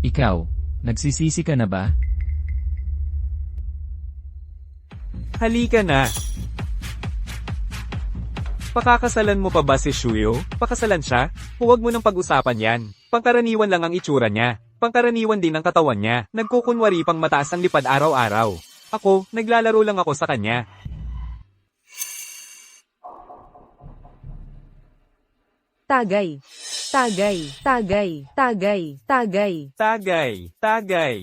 Ikaw, nagsisisi ka na ba? Halika na. Pakakasalan mo pa ba si Shuyo? Pakasalan siya? Huwag mo nang pag-usapan yan. Pangkaraniwan lang ang itsura niya. Pangkaraniwan din ang katawan niya. Nagkukunwari pang mataas ang lipad araw-araw. Ako, naglalaro lang ako sa kanya. Tagay. Tagay. Tagay. Tagay. Tagay. Tagay, tagay.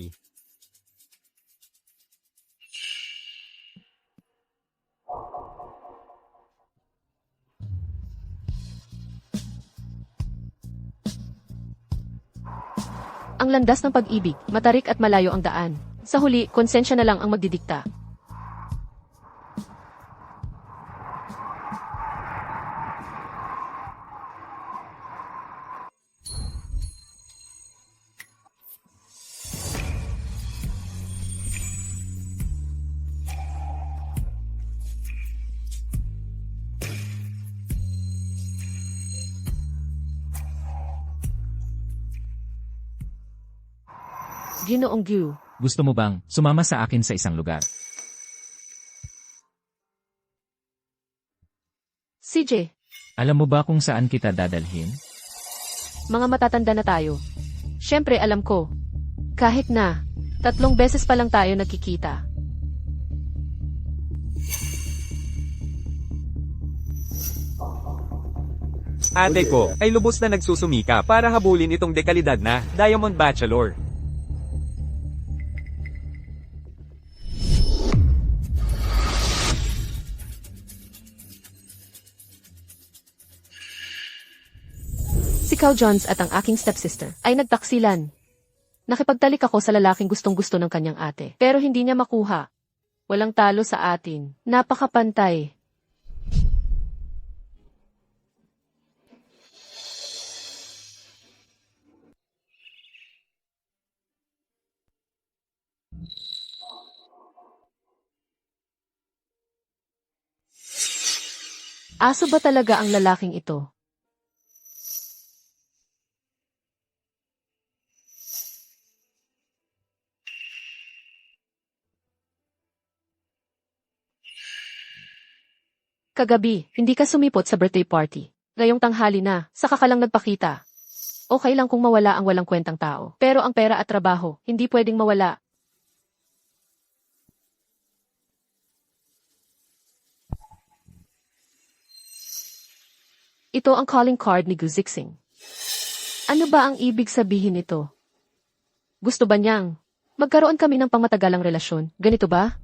Ang landas ng pag-ibig, matarik at malayo ang daan. Sa huli, konsensya na lang ang magdidikta. Ginoong Gyu. Gusto mo bang sumama sa akin sa isang lugar? CJ, Alam mo ba kung saan kita dadalhin? mga matatanda na tayo. Siyempre alam ko. Kahit na, 3 beses pa lang tayo nagkikita. Ate ko, ay lubos na nagsusumika para habulin itong dekalidad na Diamond Bachelor. Si Kao Jones at ang aking stepsister ay nagtaksilan. Nakipagtalik ako sa lalaking gustong-gusto ng kanyang ate. Pero hindi niya makuha. Walang talo sa atin. Napakapantay. Aso ba talaga ang lalaking ito? Kagabi, hindi ka sumipot sa birthday party. Ngayong tanghali na, saka ka lang nagpakita. Okay lang kung mawala ang walang kwentang tao. Pero ang pera at trabaho, hindi pwedeng mawala. Ito ang calling card ni Gu Zixing. Ano ba ang ibig sabihin nito? Gusto ba niyang magkaroon kami ng pangmatagalang relasyon? Ganito ba?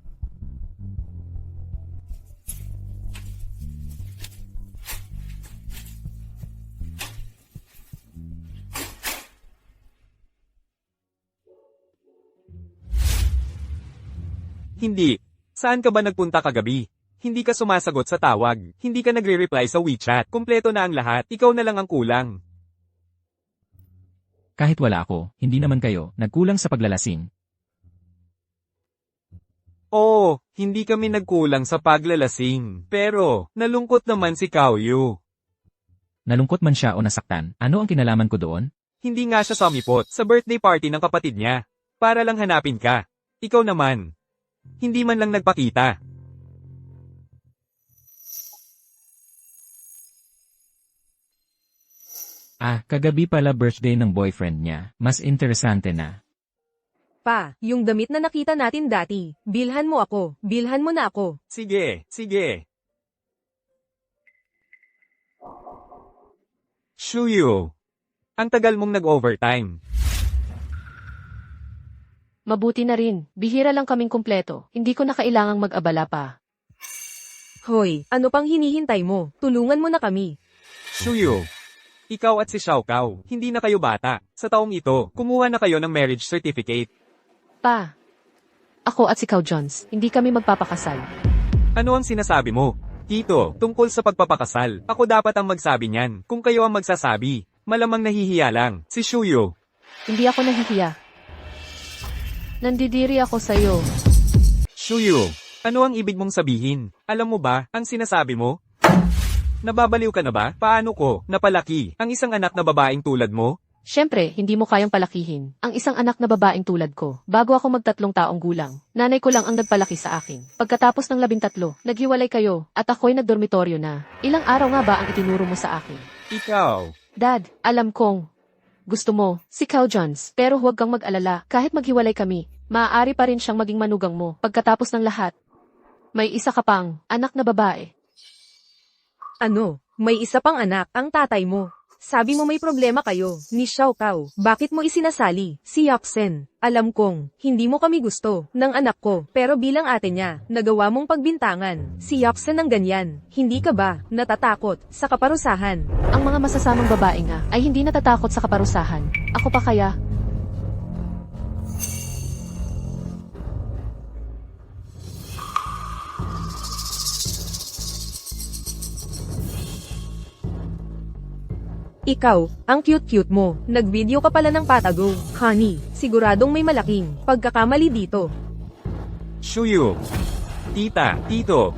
Hindi. Saan ka ba nagpunta kagabi? Hindi ka sumasagot sa tawag. Hindi ka nagre-reply sa WeChat. Kumpleto na ang lahat. Ikaw na lang ang kulang. Kahit wala ako, hindi naman kayo nagkulang sa paglalasing. Oo, hindi kami nagkulang sa paglalasing. Pero, nalungkot naman si Kaoyu. Nalungkot man siya o nasaktan, ano ang kinalaman ko doon? Hindi nga siya sumipot sa birthday party ng kapatid niya. Para lang hanapin ka. Ikaw naman. Hindi man lang nagpakita. Kagabi pala birthday ng boyfriend niya. Mas interesante na. Pa, yung damit na nakita natin dati. Bilhan mo ako. Bilhan mo na ako. Sige, sige. Shuyo. Ang tagal mong nag-overtime. Mabuti na rin. Bihira lang kaming kumpleto. Hindi ko na kailangang mag-abala pa. Hoy, ano pang hinihintay mo? Tulungan mo na kami. Shuyo. Ikaw at si Xiao Kao, hindi na kayo bata. Sa taong ito, kumuha na kayo ng marriage certificate. Pa, ako at si Kao Jones, hindi kami magpapakasal. Ano ang sinasabi mo? Tito, tungkol sa pagpapakasal, ako dapat ang magsabi niyan. Kung kayo ang magsasabi, malamang nahihiya lang. Si Shuyo. Hindi ako nahihiya. Nandidiri ako sa'yo. Shuyo, ano ang ibig mong sabihin? Alam mo ba, ang sinasabi mo? Nababaliw ka na ba? Paano ko, napalaki, ang isang anak na babaeng tulad mo? Siyempre, hindi mo kayang palakihin ang isang anak na babaeng tulad ko. Bago ako mag-3 taong gulang, nanay ko lang ang nagpalaki sa akin. Pagkatapos ng 13, naghiwalay kayo at ako'y nagdormitoryo na. Ilang araw nga ba ang itinuro mo sa akin? Ikaw. Dad, alam kong gusto mo si Cal Jones, pero huwag kang mag-alala. Kahit maghiwalay kami, maaari pa rin siyang maging manugang mo. Pagkatapos ng lahat, may isa ka pang anak na babae. Ano? May isa pang anak, ang tatay mo. Sabi mo may problema kayo, ni Xiao Kao. Bakit mo isinasali, si Yaksen? Alam kong, hindi mo kami gusto, ng anak ko. Pero bilang ate niya, nagawa mong pagbintangan, si Yaksen ng ganyan. Hindi ka ba, natatakot, sa kaparusahan? Ang mga masasamang babae nga ay hindi natatakot sa kaparusahan. Ako pa kaya? Ikaw, ang cute-cute mo. Nag-video ka pala ng patago. Honey, siguradong may malaking pagkakamali dito. Shuyo. Tita, tito.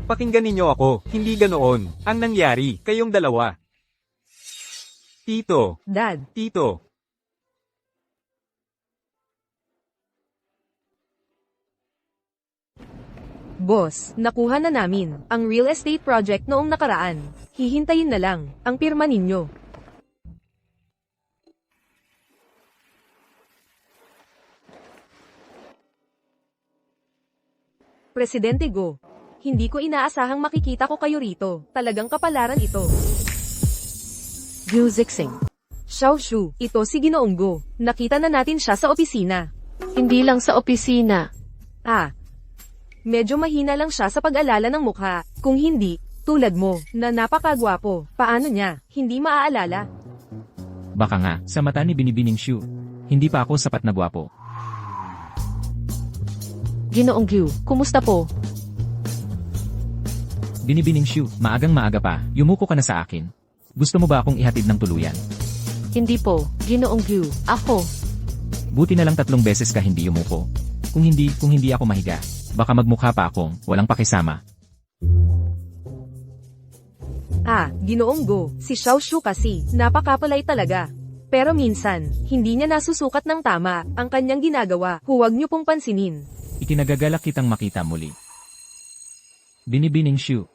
Pakinggan ninyo ako, hindi ganoon. Ang nangyari, kayong dalawa. Tito, Dad, tito. boss, nakuha na namin ang real estate project noong nakaraan. Hihintayin na lang ang pirma ninyo. Presidente Go, hindi ko inaasahang makikita ko kayo rito. Talagang kapalaran ito. Gu Zixing. Xiao Shu, ito si Ginoong Go. Nakita na natin siya sa opisina. Hindi lang sa opisina. Ah, medyo mahina lang siya sa pag-alala ng mukha. Kung hindi, tulad mo, na napakagwapo. Paano niya, hindi maaalala? Baka nga, sa mata ni Binibining Shu. Hindi pa ako sapat na gwapo. Ginoong Gu, kumusta po? Binibining Shu, maagang maaga pa, yumuko ka na sa akin. Gusto mo ba akong ihatid ng tuluyan? Hindi po, Ginoong Gu, ako. Buti na lang 3 beses ka hindi yumuko. Kung hindi ako mahiga, baka magmukha pa akong walang pakisama. Ah, Ginoong Go, si Xiao Shu kasi, napakapalay talaga. Pero minsan, hindi niya nasusukat ng tama ang kanyang ginagawa. Huwag niyo pong pansinin. Ikinagagalak kitang makita muli. Binibining Shu.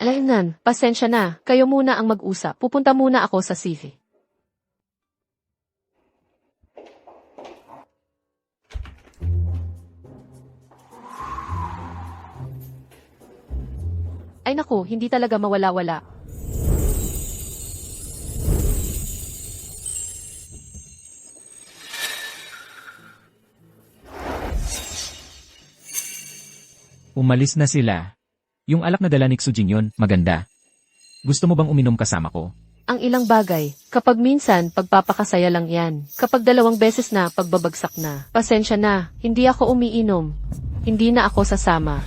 Alaynan, pasensya na. Kayo muna ang mag-usap. Pupunta muna ako sa CV. Ay naku, hindi talaga mawala-wala. Umalis na sila. Yung alak na dala ni Xu Jingyon, maganda. Gusto mo bang uminom kasama ko? Ang ilang bagay, kapag minsan, pagpapakasaya lang yan. Kapag 2 beses na, pagbabagsak na. Pasensya na, hindi ako umiinom. Hindi na ako sasama.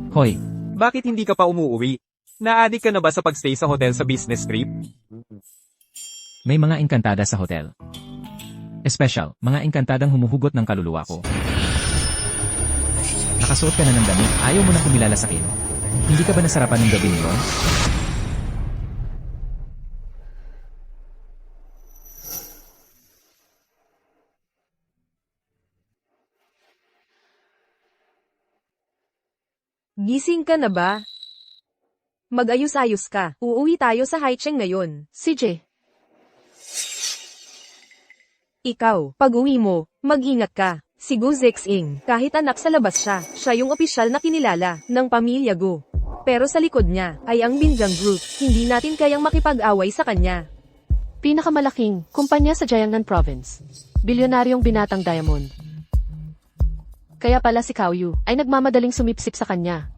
Hoy, Bakit hindi ka pa umuwi? Na-addict ka na ba sa pagstay sa hotel sa business trip? may mga engkantada sa hotel. Espesyal, mga engkantadang humuhugot ng kaluluwa ko. Nakasuot ka na ng damit, ayaw mo na kumilala sa akin. Hindi ka ba nasarapan ng gabing yun? Gising ka na ba? Mag-ayos-ayos ka. Uuwi tayo sa Haicheng ngayon. CJ, Ikaw, pag-uwi mo, mag-ingat ka. Si Gu Zixing, kahit anak sa labas siya, siya yung opisyal na kinilala ng pamilya Gu. Pero sa likod niya, ay ang Binjang Group. Hindi natin kayang makipag-away sa kanya. pinakamalaking kumpanya sa Jiangnan Province. Bilyonaryong binatang diamond. Kaya pala si Cao Yu ay nagmamadaling sumipsip sa kanya.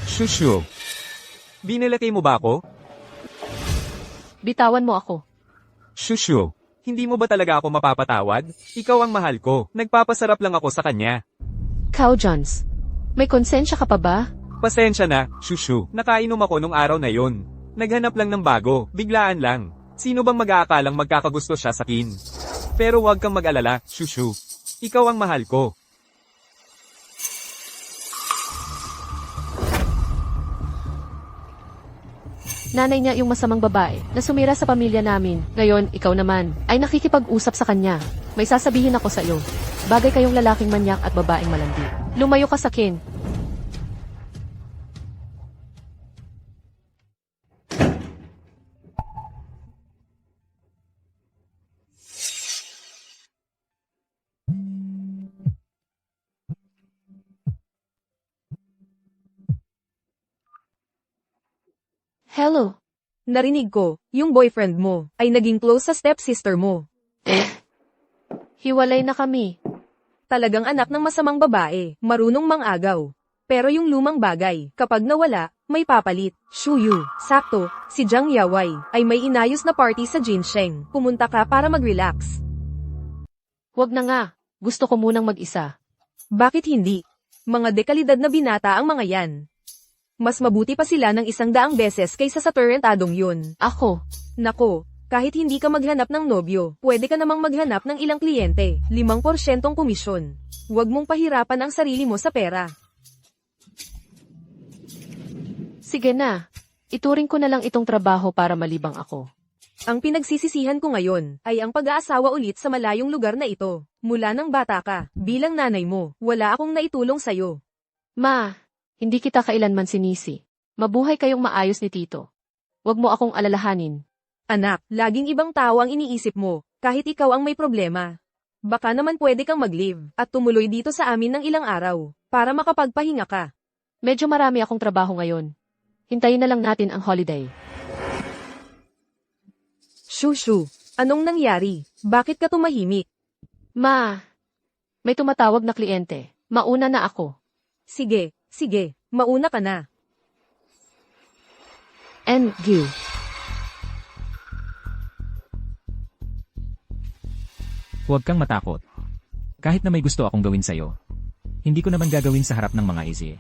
Shushu. Binalakay mo ba ako? Bitawan mo ako. Shushu, hindi mo ba talaga ako mapapatawad? Ikaw ang mahal ko. Nagpapasarap lang ako sa kanya. Cow Jones, may konsensya ka pa ba? Pasensya na, Shushu. Nakainom ako nung araw na yon. Naghanap lang ng bago, biglaan lang. Sino bang mag-aakalang magkakagusto siya sa akin? Pero huwag kang mag-alala, Shushu. Ikaw ang mahal ko. Nanay niya yung masamang babae na sumira sa pamilya namin. Ngayon, ikaw naman, ay nakikipag-usap sa kanya. May sasabihin ako sa iyo. Bagay kayong lalaking manyak at babaeng malandi. Lumayo ka sa akin. Hello. Narinig ko, yung boyfriend mo, ay naging close sa stepsister mo. Hiwalay na kami. Talagang anak ng masamang babae, marunong mang-agaw. Pero yung lumang bagay, kapag nawala, may papalit. Shuyu, sakto, si Jiang Yawai, ay may inayos na party sa Jinsheng. Pumunta ka para mag-relax. Huwag na nga. Gusto ko munang mag-isa. Bakit hindi? Mga dekalidad na binata ang mga yan. Mas mabuti pa sila ng 100 beses kaysa sa torrentadong yun. Ako. Nako, kahit hindi ka maghanap ng nobyo, pwede ka namang maghanap ng ilang kliyente, 5% komisyon. Huwag mong pahirapan ang sarili mo sa pera. Sige na. Ituring ko na lang itong trabaho para malibang ako. Ang pinagsisisihan ko ngayon, ay ang pag-aasawa ulit sa malayong lugar na ito. Mula nang bata ka, bilang nanay mo, wala akong naitulong sa'yo. Ma, hindi kita kailanman sinisi. Mabuhay kayong maayos ni Tito. Huwag mo akong alalahanin. Anak, laging ibang tao ang iniisip mo, kahit ikaw ang may problema. Baka naman pwede kang mag-leave, at tumuloy dito sa amin ng ilang araw, para makapagpahinga ka. Medyo marami akong trabaho ngayon. Hintayin na lang natin ang holiday. Shushu, anong nangyari? Bakit ka tumahimik? Ma, may tumatawag na kliyente. Mauna na ako. Sige, mauna ka na. And you. Huwag kang matakot. Kahit na may gusto akong gawin sa'yo, hindi ko naman gagawin sa harap ng mga easy.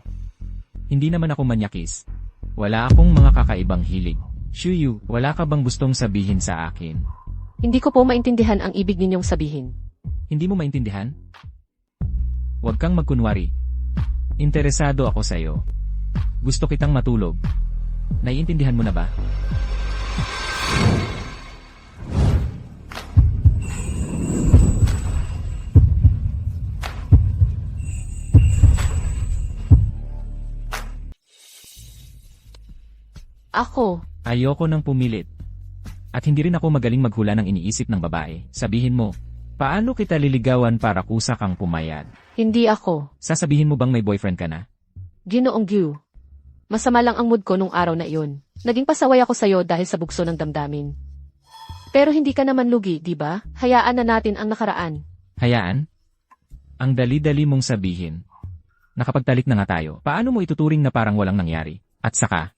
Hindi naman ako manyakis. Wala akong mga kakaibang hilig. Shuyu, wala ka bang gustong sabihin sa akin? Hindi ko po maintindihan ang ibig ninyong sabihin. Hindi mo maintindihan? Huwag kang magkunwari. Interesado ako sa'yo. Gusto kitang matulog. Naiintindihan mo na ba? Ako. Ayoko nang pumilit. At hindi rin ako magaling maghula ng iniisip ng babae. Sabihin mo, paano kita liligawan para kusa kang pumayad? Hindi ako. Sasabihin mo bang may boyfriend ka na? Ginoong Gyu. Masama lang ang mood ko nung araw na iyon. Naging pasaway ako sa'yo dahil sa bugso ng damdamin. Pero hindi ka naman lugi, di ba? Hayaan na natin ang nakaraan. Hayaan? Ang dali-dali mong sabihin. Nakapagtalik na nga tayo. Paano mo ituturing na parang walang nangyari? At saka,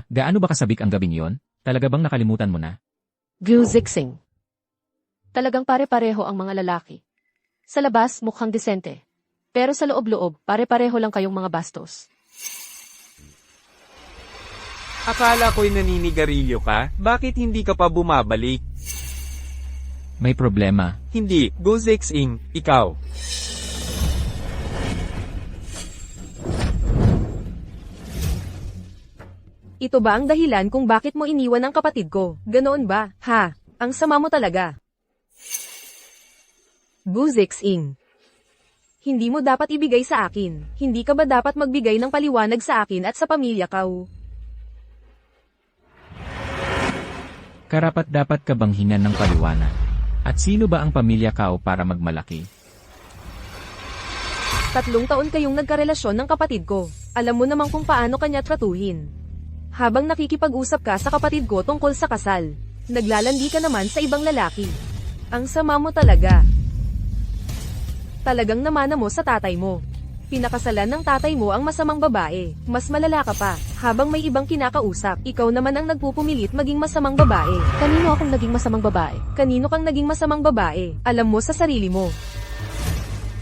gaano ba kasabik ang gabing yon? Talaga bang nakalimutan mo na? Gyu Zixing. Talagang pare-pareho ang mga lalaki. Sa labas, mukhang desente. Pero sa loob-loob, pare-pareho lang kayong mga bastos. Akala ko'y naninigarilyo ka? Bakit hindi ka pa bumabalik? May problema. Hindi, Go Zixing, ikaw. Ito ba ang dahilan kung bakit mo iniwan ang kapatid ko? Ganoon ba? Ha? Ang sama mo talaga. Guzixing. Hindi mo dapat ibigay sa akin. Hindi ka ba dapat magbigay ng paliwanag sa akin at sa pamilya ko? Karapat-dapat ka bang hingan ng paliwanag? At sino ba ang pamilya kao para magmalaki? 3 taon kayong nagkarelasyon ng kapatid ko. Alam mo naman kung paano kanya tratuhin. Habang nakikipag-usap ka sa kapatid ko tungkol sa kasal, naglalandi ka naman sa ibang lalaki. Ang sama mo talaga. Talagang namana mo sa tatay mo. Pinakasalan ng tatay mo ang masamang babae. Mas malala ka pa, habang may ibang kinakausap. Ikaw naman ang nagpupumilit maging masamang babae. Kanino akong naging masamang babae? Kanino kang naging masamang babae? Alam mo sa sarili mo.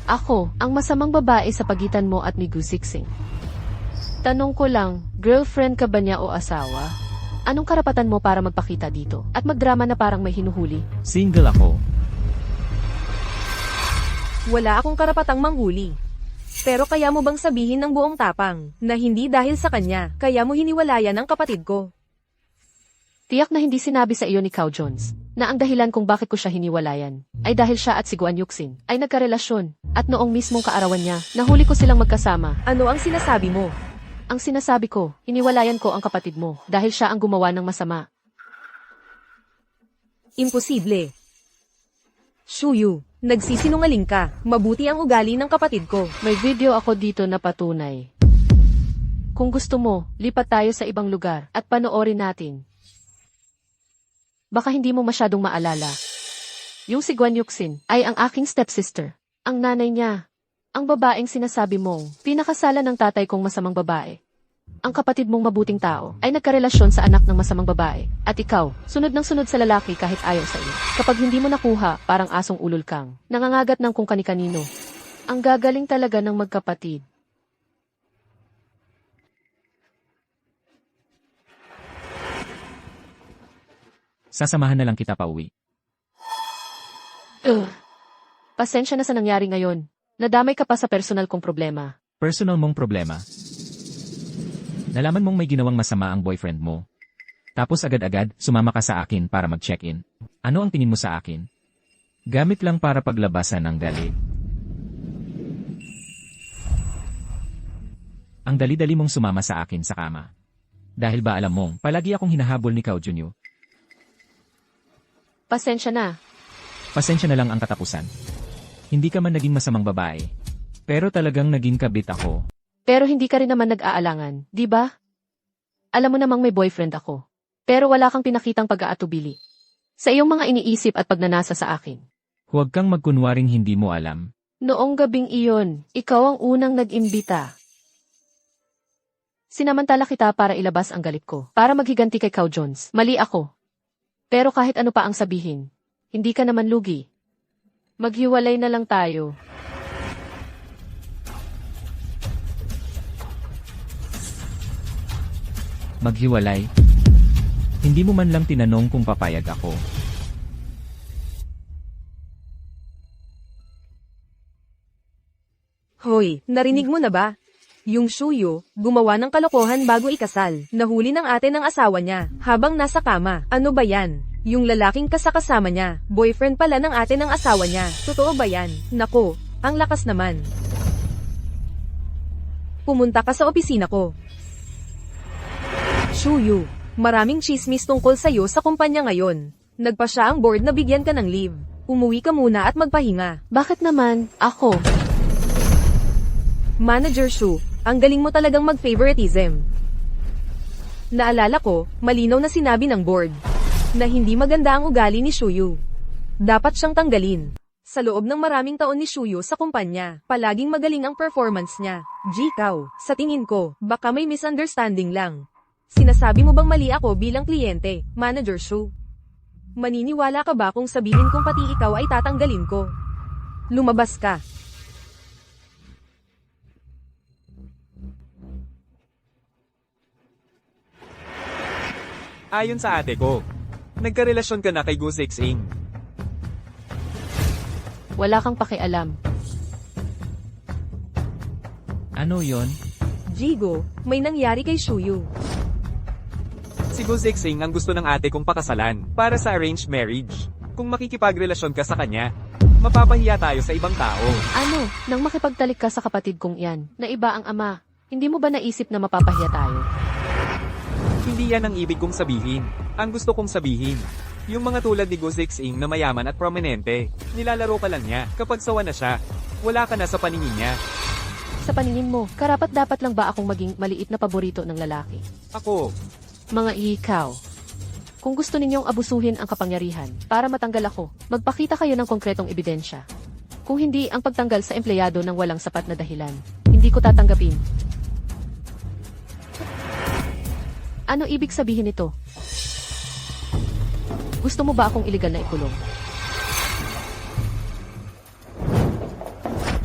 Ako, ang masamang babae sa pagitan mo at ni Gu Zixing. Tanong ko lang, girlfriend ka ba niya o asawa? Anong karapatan mo para magpakita dito? At magdrama na parang may hinuhuli? Single ako. Wala akong karapatang manghuli. Pero kaya mo bang sabihin ng buong tapang, na hindi dahil sa kanya, kaya mo hiniwalayan ang kapatid ko? Tiyak na hindi sinabi sa iyo ni Cao Jones, na ang dahilan kung bakit ko siya hiniwalayan, ay dahil siya at si Guan Yuxin, ay nagkarelasyon, at noong mismong kaarawan niya, nahuli ko silang magkasama. Ano ang sinasabi mo? Ang sinasabi ko, hiniwalayan ko ang kapatid mo, dahil siya ang gumawa ng masama. Imposible. Shuyu, nagsisinungaling ka. Mabuti ang ugali ng kapatid ko. May video ako dito na patunay. Kung gusto mo, lipat tayo sa ibang lugar, at panoorin natin. Baka hindi mo masyadong maalala. Yung si Guan Yuxin ay ang aking stepsister. Ang nanay niya. Ang babaeng sinasabi mong pinakasalan ng tatay kong masamang babae. Ang kapatid mong mabuting tao ay nagkarelasyon sa anak ng masamang babae. At ikaw, sunod ng sunod sa lalaki kahit ayaw sa iyo. Kapag hindi mo nakuha, parang asong ulol kang. Nangangagat ng kung kani-kanino. Ang gagaling talaga ng magkapatid. Sasamahan na lang kita pauwi. Pasensya na sa nangyari ngayon. Nadamay ka pa sa personal kong problema. Personal mong problema. Nalaman mong may ginawang masama ang boyfriend mo. Tapos agad-agad, sumama ka sa akin para mag-check-in. Ano ang tingin mo sa akin? Gamit lang para paglabasan ng dali. Ang dali-dali mong sumama sa akin sa kama. Dahil ba alam mong, palagi akong hinahabol ni Cao Junyo. Pasensya na. Pasensya na lang ang katapusan. Hindi ka man naging masamang babae. Pero talagang naging kabit ako. Pero hindi ka rin naman nag-aalangan, di ba? Alam mo namang may boyfriend ako. Pero wala kang pinakitang pag-aatubili. Sa iyong mga iniisip at pagnanasa sa akin. Huwag kang magkunwaring hindi mo alam. Noong gabing iyon, ikaw ang unang nag-imbita. Sinamantala kita para ilabas ang galit ko, para maghiganti kay Cao Jones. Mali ako. Pero kahit ano pa ang sabihin, hindi ka naman lugi. Maghiwalay na lang tayo. Maghiwalay? Hindi mo man lang tinanong kung papayag ako. Hoy, narinig mo na ba? Yung Shuyu, gumawa ng kalokohan bago ikasal. Nahuli ng ate ng asawa niya, habang nasa kama. Ano ba yan? Yung lalaking kasakasama niya, boyfriend pala ng ate ng asawa niya. Totoo ba yan? Nako, ang lakas naman. Pumunta ka sa opisina ko. Shuyu, maraming chismis tungkol sa'yo sa kumpanya ngayon. Nagpa siya ang board na bigyan ka ng leave. Umuwi ka muna at magpahinga. Bakit naman, ako? Manager Shu, ang galing mo talagang mag-favoritism. Naalala ko, malinaw na sinabi ng board, na hindi maganda ang ugali ni Shuyu. Dapat siyang tanggalin. Sa loob ng maraming taon ni Shuyu sa kumpanya, palaging magaling ang performance niya. Jikaw, sa tingin ko, baka may misunderstanding lang. Sinasabi mo bang mali ako bilang kliyente, Manager Shu? Maniniwala ka ba kung sabihin kong pati ikaw ay tatanggalin ko? Lumabas ka. Ayon sa ate ko, nagkarelasyon ka na kay Gu Zixing. Wala kang pakialam. Ano yon? Jigo, may nangyari kay Shuyu. Si Gu Zixing ang gusto ng ate kong pakasalan, para sa arranged marriage. Kung makikipagrelasyon ka sa kanya, mapapahiya tayo sa ibang tao. Ano, nang makipagtalik ka sa kapatid kong iyan, na iba ang ama, hindi mo ba naisip na mapapahiya tayo? Hindi yan ang ibig kong sabihin. Ang gusto kong sabihin, yung mga tulad ni Gu Zixing na mayaman at prominente, nilalaro ka lang niya. Kapag sawa na siya, wala ka na sa paningin niya. Sa paningin mo, karapat-dapat lang ba akong maging maliit na paborito ng lalaki? Ako, Mga ikaw. Kung gusto ninyong abusuhin ang kapangyarihan para matanggal ako, magpakita kayo ng konkretong ebidensya. Kung hindi ang pagtanggal sa empleyado ng walang sapat na dahilan, hindi ko tatanggapin. Ano ibig sabihin nito? Gusto mo ba akong iligal na ikulong?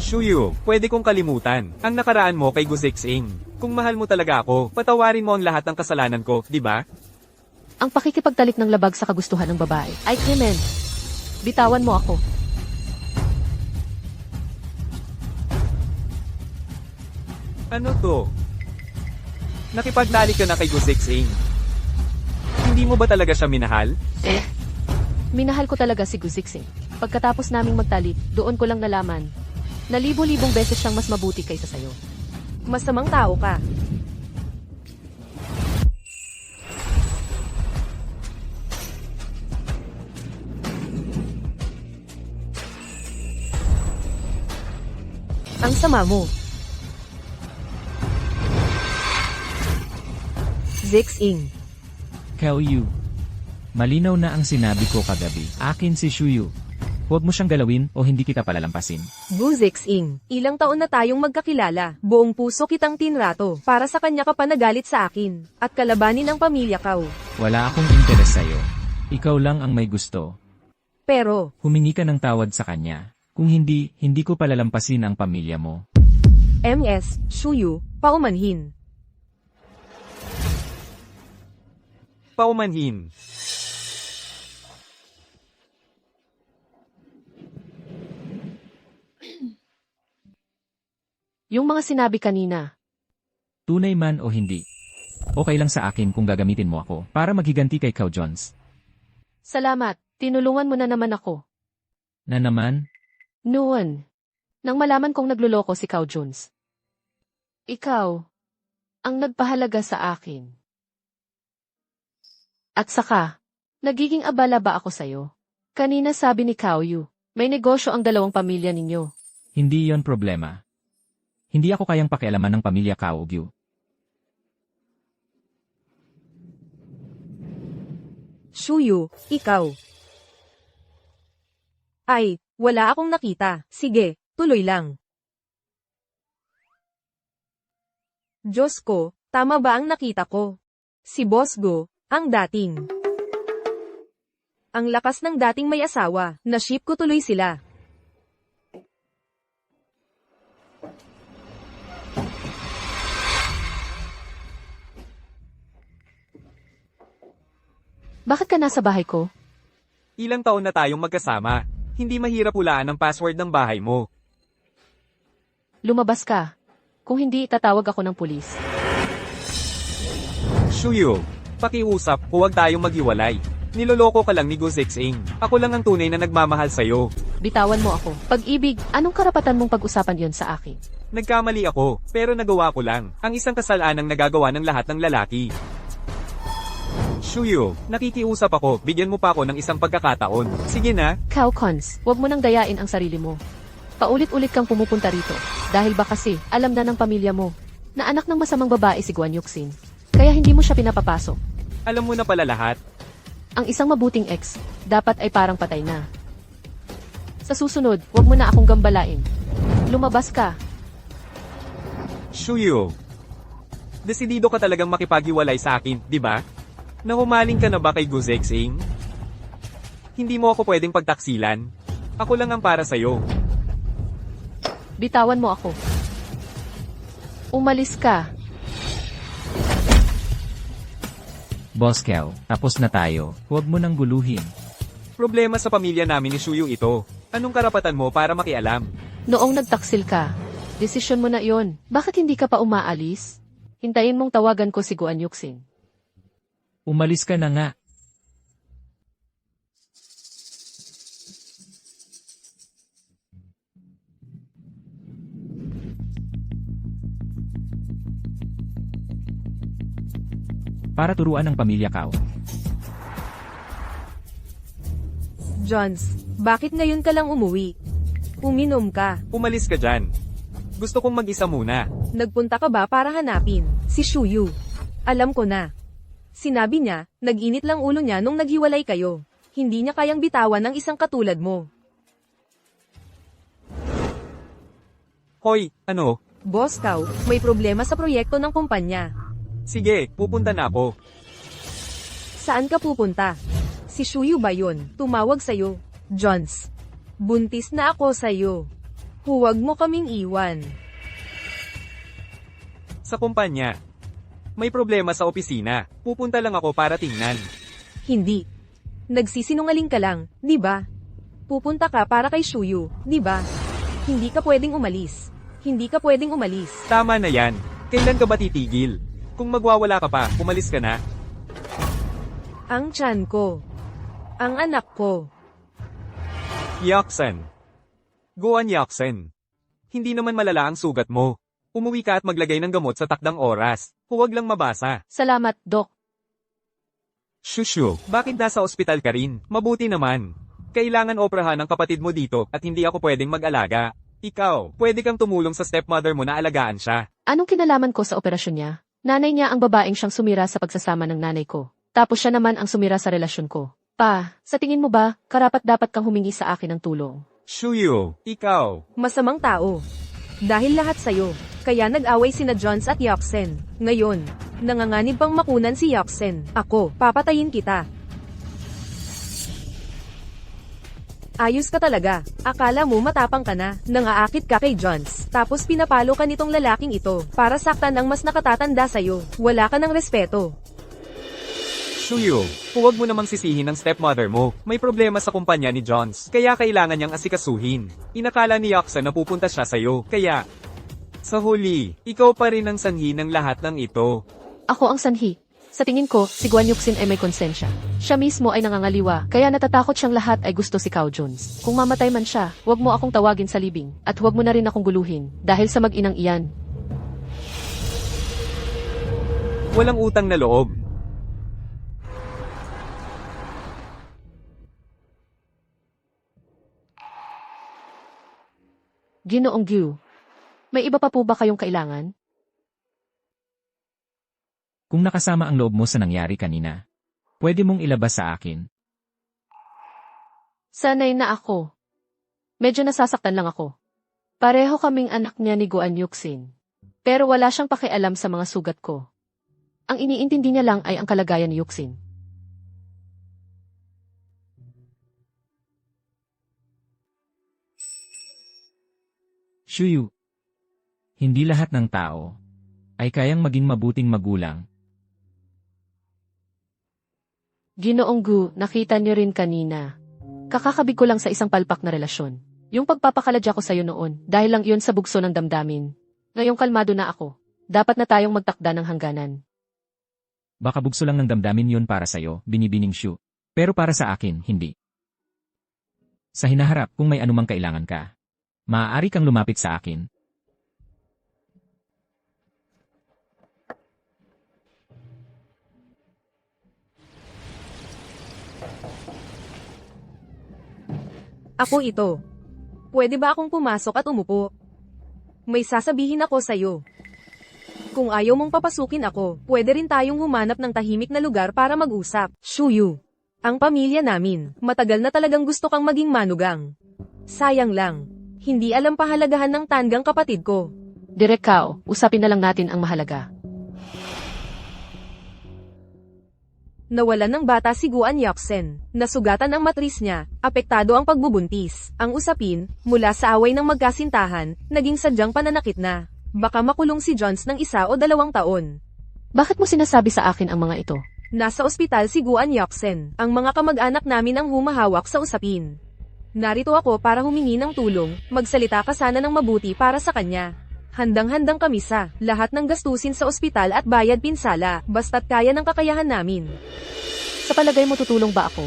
Shuyu, pwede kong kalimutan. Ang nakaraan mo kay Guzixing. Kung mahal mo talaga ako, patawarin mo ang lahat ng kasalanan ko, di ba? Ang pakikipagtalik ng labag sa kagustuhan ng babae ay krimen. Bitawan mo ako. Ano to? Nakipagtalik ka na kay Guzixing. Hindi mo ba talaga siya minahal? Minahal ko talaga si Guzixing. Pagkatapos naming magtalik, doon ko lang nalaman na libo-libong beses siyang mas mabuti kaysa sayo. Masamang tao ka. Ang sama mo. Zixing. Kao Yu. Malinaw na ang sinabi ko kagabi. Akin si Shuyu. Huwag mo siyang galawin o hindi kita palalampasin. Guzixing. Ilang taon na tayong magkakilala. Buong puso kitang tinrato. Para sa kanya ka pa nagalit sa akin. At kalabanin ang pamilya Kao. Wala akong interes sa'yo. Ikaw lang ang may gusto. Pero, Humingi ka ng tawad sa kanya. Kung hindi, hindi ko palalampasin ang pamilya mo. MS, Shuyu, paumanhin. Paumanhin. Yung mga sinabi kanina, Tunay man o hindi. Okay lang sa akin kung gagamitin mo ako para maghiganti kay Kao Jones. salamat, tinulungan mo na naman ako. Na naman, Noon, nang malaman kong nagluloko si Kao Jones. Ikaw, ang nagpahalaga sa akin. At saka, nagiging abala ba ako sa'yo? Kanina sabi ni Kao Yu, may negosyo ang dalawang pamilya ninyo. hindi yon problema. Hindi ako kayang pakialaman ng pamilya Kao Gyu. Shuyu, ikaw. Ay, wala akong nakita. Sige, tuloy lang. Diyos ko, tama ba ang nakita ko? Si Boss Go, ang dating. Ang lakas ng dating may asawa, na-ship ko tuloy sila. Bakit ka nasa bahay ko? Ilang taon na tayong magkasama. Hindi mahirap hulaan ang password ng bahay mo. Lumabas ka. Kung hindi, itatawag ako ng pulis. Shuyu, pakiusap, huwag tayong maghiwalay. Niloloko ka lang ni Guzixing. Ako lang ang tunay na nagmamahal sa'yo. Bitawan mo ako. Pag-ibig, anong karapatan mong pag-usapan yon sa akin? Nagkamali ako, pero nagawa ko lang. Ang isang kasalanang nagagawa ng lahat ng lalaki. Shuyu, nakikiusap ako, bigyan mo pa ako ng isang pagkakataon. Sige na. Kao Cons, huwag mo nang dayain ang sarili mo. Paulit-ulit kang pumupunta rito. Dahil ba kasi, alam na ng pamilya mo, na anak ng masamang babae si Guan Yuxin. Kaya hindi mo siya pinapapasok. Alam mo na pala lahat. Ang isang mabuting ex, dapat ay parang patay na. Sa susunod, huwag mo na akong gambalain. Lumabas ka. Shuyu, desidido ka talagang makipaghiwalay sa akin, di ba? Nahumaling ka na ba kay Guzixing? Hindi mo ako pwedeng pagtaksilan. Ako lang ang para sa'yo. Bitawan mo ako. Umalis ka. Boss Kao, tapos na tayo. Huwag mo nang guluhin. Problema sa pamilya namin ni Shuyu ito. Anong karapatan mo para makialam? Noong nagtaksil ka, desisyon mo na yon. Bakit hindi ka pa umaalis? Hintayin mong tawagan ko si Guan Yuxin. Umalis ka na nga. Para turuan ng pamilya Kao. Jones, bakit ngayon ka lang umuwi? Uminom ka. Umalis ka dyan. Gusto kong mag-isa muna. Nagpunta ka ba para hanapin si Shuyu? Alam ko na. Sinabi niya, nag-init lang ulo niya nung naghiwalay kayo. Hindi niya kayang bitawan ng isang katulad mo. Hoy, ano? Boss Cow, may problema sa proyekto ng kumpanya. Sige, pupunta na ako. Saan ka pupunta? Si Shuyu ba yun? Tumawag sa'yo. Jones. Buntis na ako sa'yo. Huwag mo kaming iwan. Sa kumpanya. May problema sa opisina. Pupunta lang ako para tingnan. Hindi. Nagsisinungaling ka lang, di ba? Pupunta ka para kay Shuyu, di ba? Hindi ka pwedeng umalis. Hindi ka pwedeng umalis. Tama na yan. Kailan ka ba titigil? Kung magwawala ka pa, umalis ka na. Ang tiyan ko. Ang anak ko. Yaksen. Goan Yaksen. Hindi naman malala ang sugat mo. Umuwi ka at maglagay ng gamot sa takdang oras. Huwag lang mabasa. Salamat, Doc. Shushu, bakit nasa ospital ka rin? Mabuti naman. Kailangan oprahan ng kapatid mo dito at hindi ako pwedeng mag-alaga. Ikaw, pwede kang tumulong sa stepmother mo na alagaan siya. Anong kinalaman ko sa operasyon niya? Nanay niya ang babaeng siyang sumira sa pagsasama ng nanay ko. Tapos siya naman ang sumira sa relasyon ko. Pa, sa tingin mo ba, karapat-dapat kang humingi sa akin ng tulong? Shuyu, ikaw. Masamang tao. Dahil lahat sa'yo. Kaya nag-away sina Jones at Yaksen. Ngayon, nanganganib pang makunan si Yaksen. Ako, papatayin kita. Ayos ka talaga. Akala mo matapang ka na. Nangaakit ka kay Jones. Tapos pinapalo ka nitong lalaking ito. Para saktan ang mas nakatatanda sa'yo. Wala ka ng respeto. Shuyu, huwag mo namang sisihin ang stepmother mo. May problema sa kumpanya ni Johns. Kaya kailangan niyang asikasuhin. Inakala ni Yaksen na pupunta siya sa'yo. Kaya, sa huli, ikaw pa rin ang sanhi ng lahat ng ito. Ako ang sanhi. Sa tingin ko, si Guan Yuxin ay may konsensya. Siya mismo ay nangangaliwa, kaya natatakot siyang lahat ay gusto si Cao Jones. Kung mamatay man siya, huwag mo akong tawagin sa libing, at huwag mo na rin akong guluhin, dahil sa mag-inang iyan. Walang utang na loob. Ginoong Gyu, may iba pa po ba kayong kailangan? Kung nakasama ang loob mo sa nangyari kanina, pwede mong ilabas sa akin. Sanay na ako. Medyo nasasaktan lang ako. Pareho kaming anak niya ni Guan Yuxin. Pero wala siyang pakialam sa mga sugat ko. Ang iniintindi niya lang ay ang kalagayan ni Yuxin. Shuyu, hindi lahat ng tao ay kayang maging mabuting magulang. Ginoong Gu, nakita niyo rin kanina. Kakakabig ko lang sa isang palpak na relasyon. Yung pagpapakaladya ko sa'yo noon, dahil lang iyon sa bugso ng damdamin. Ngayong kalmado na ako. Dapat na tayong magtakda ng hangganan. Baka bugso lang ng damdamin yon para sa'yo, binibining Shu. Pero para sa akin, hindi. Sa hinaharap, kung may anumang kailangan ka, maaari kang lumapit sa akin. Ako ito. Pwede ba akong pumasok at umupo? May sasabihin ako sa'yo. Kung ayaw mong papasukin ako, pwede rin tayong humanap ng tahimik na lugar para mag-usap. Shuyu. Ang pamilya namin, matagal na talagang gusto kang maging manugang. Sayang lang. Hindi alam pahalagahan ng tanggang kapatid ko. Direk Cao, usapin na lang natin ang mahalaga. Nawalan ng bata si Guan Yuxin. Nasugatan ang matris niya, apektado ang pagbubuntis. Ang usapin, mula sa away ng magkasintahan, naging sadyang pananakit na. Baka makulong si Jones ng 1 o 2 taon. Bakit mo sinasabi sa akin ang mga ito? Nasa ospital si Guan Yuxin. Ang mga kamag-anak namin ang humahawak sa usapin. Narito ako para humingi ng tulong, magsalita ka sana ng mabuti para sa kanya. Handang-handang kami sa lahat ng gastusin sa ospital at bayad pinsala, basta't kaya ng kakayahan namin. Sa palagay mo tutulong ba ako?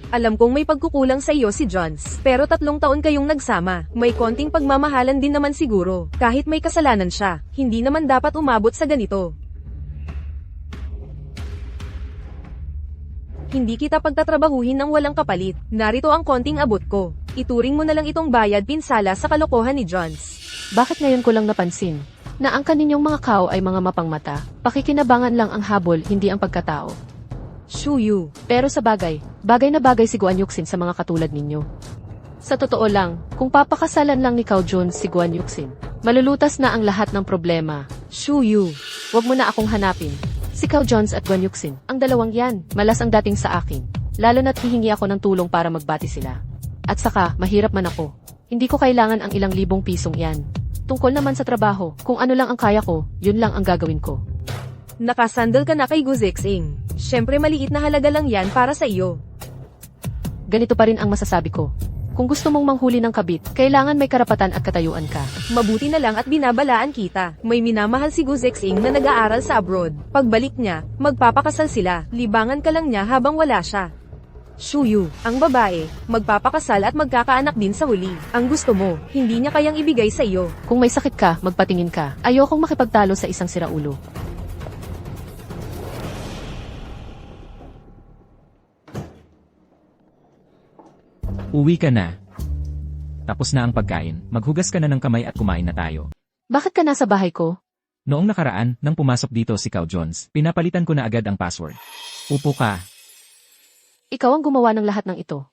Alam kong may pagkukulang sa iyo si Jones, pero 3 taon kayong nagsama, may konting pagmamahalan din naman siguro. Kahit may kasalanan siya, hindi naman dapat umabot sa ganito. Hindi kita pagtatrabahuhin ng walang kapalit. Narito ang konting abot ko. Ituring mo na lang itong bayad pinsala sa kalokohan ni Jones. Bakit ngayon ko lang napansin na ang kaninyong mga kao ay mga mapangmata? Pakikinabangan lang ang habol, hindi ang pagkatao. Shuyu. Pero sa bagay na bagay si Guan Yuxin sa mga katulad ninyo. Sa totoo lang, kung papakasalan lang ni Kao Jun si Guan Yuxin, malulutas na ang lahat ng problema. Shuyu. Huwag mo na akong hanapin. Si Kao Jones at Guan Yuxin, ang dalawang yan, malas ang dating sa akin. Lalo na't hihingi ako ng tulong para magbati sila. At saka, mahirap man ako. Hindi ko kailangan ang ilang libong pisong yan. Tungkol naman sa trabaho, kung ano lang ang kaya ko, yun lang ang gagawin ko. Nakasandal ka na kay Gu Zexing. Syempre maliit na halaga lang yan para sa iyo. Ganito pa rin ang masasabi ko. Kung gusto mong manghuli ng kabit, kailangan may karapatan at katayuan ka. Mabuti na lang at binabalaan kita. May minamahal si Gu Zexing na nag-aaral sa abroad. Pagbalik niya, magpapakasal sila. Libangan ka lang niya habang wala siya. Shuyu, ang babae, magpapakasal at magkakaanak din sa huli. Ang gusto mo, hindi niya kayang ibigay sa iyo. Kung may sakit ka, magpatingin ka. Ayokong makipagtalo sa isang siraulo. Uwi ka na. Tapos na ang pagkain, maghugas ka na ng kamay at kumain na tayo. Bakit ka nasa bahay ko? Noong nakaraan, nang pumasok dito si Kao Jones, pinapalitan ko na agad ang password. Upo ka. Ikaw ang gumawa ng lahat ng ito.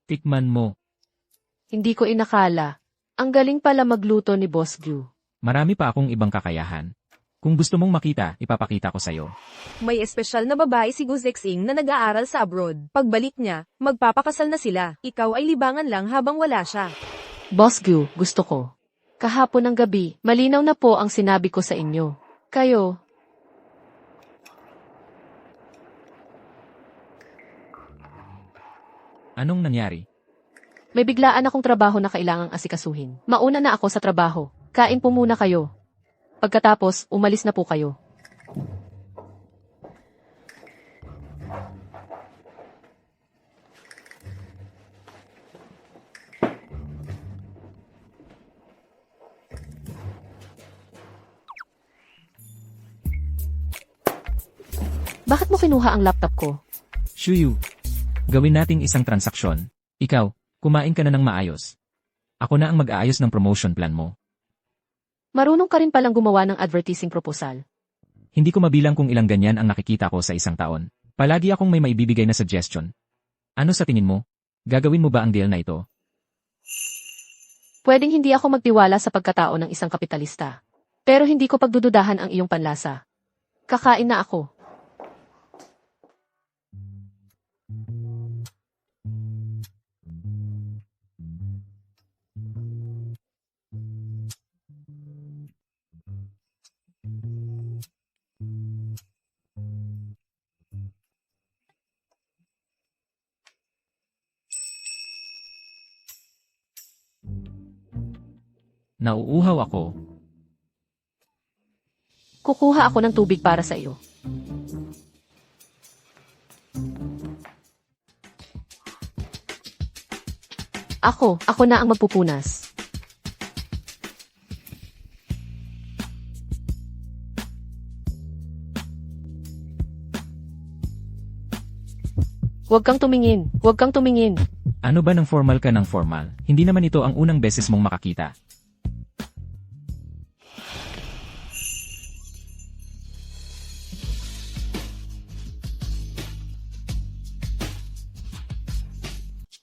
Tikman mo. Hindi ko inakala. Ang galing pala magluto ni Boss Gu. Marami pa akong ibang kakayahan. Kung gusto mong makita, ipapakita ko sa'yo. May espesyal na babae si Gu Zexing na nag-aaral sa abroad. Pagbalik niya, magpapakasal na sila. Ikaw ay libangan lang habang wala siya. Boss Gu, gusto ko. Kahapon ng gabi, malinaw na po ang sinabi ko sa inyo. Kayo, Anong nangyari? may biglaan akong trabaho na kailangang asikasuhin. Mauna na ako sa trabaho. Kain po muna kayo. Pagkatapos, umalis na po kayo. Bakit mo kinuha ang laptop ko? Shuyu, gawin nating isang transaksyon. Ikaw, kumain ka na ng maayos. Ako na ang mag-aayos ng promotion plan mo. Marunong ka rin palang gumawa ng advertising proposal. Hindi ko mabilang kung ilang ganyan ang nakikita ko sa isang taon. Palagi akong may maibibigay na suggestion. Ano sa tingin mo? Gagawin mo ba ang deal na ito? Pwedeng hindi ako magtiwala sa pagkatao ng isang kapitalista. Pero hindi ko pagdududahan ang iyong panlasa. Kakain na ako. Nauuhaw ako. Kukuha ako ng tubig para sa iyo. Ako na ang magpupunas. Huwag kang tumingin. Huwag kang tumingin. Ano ba ng formal ka ng formal? Hindi naman ito ang unang beses mong makakita.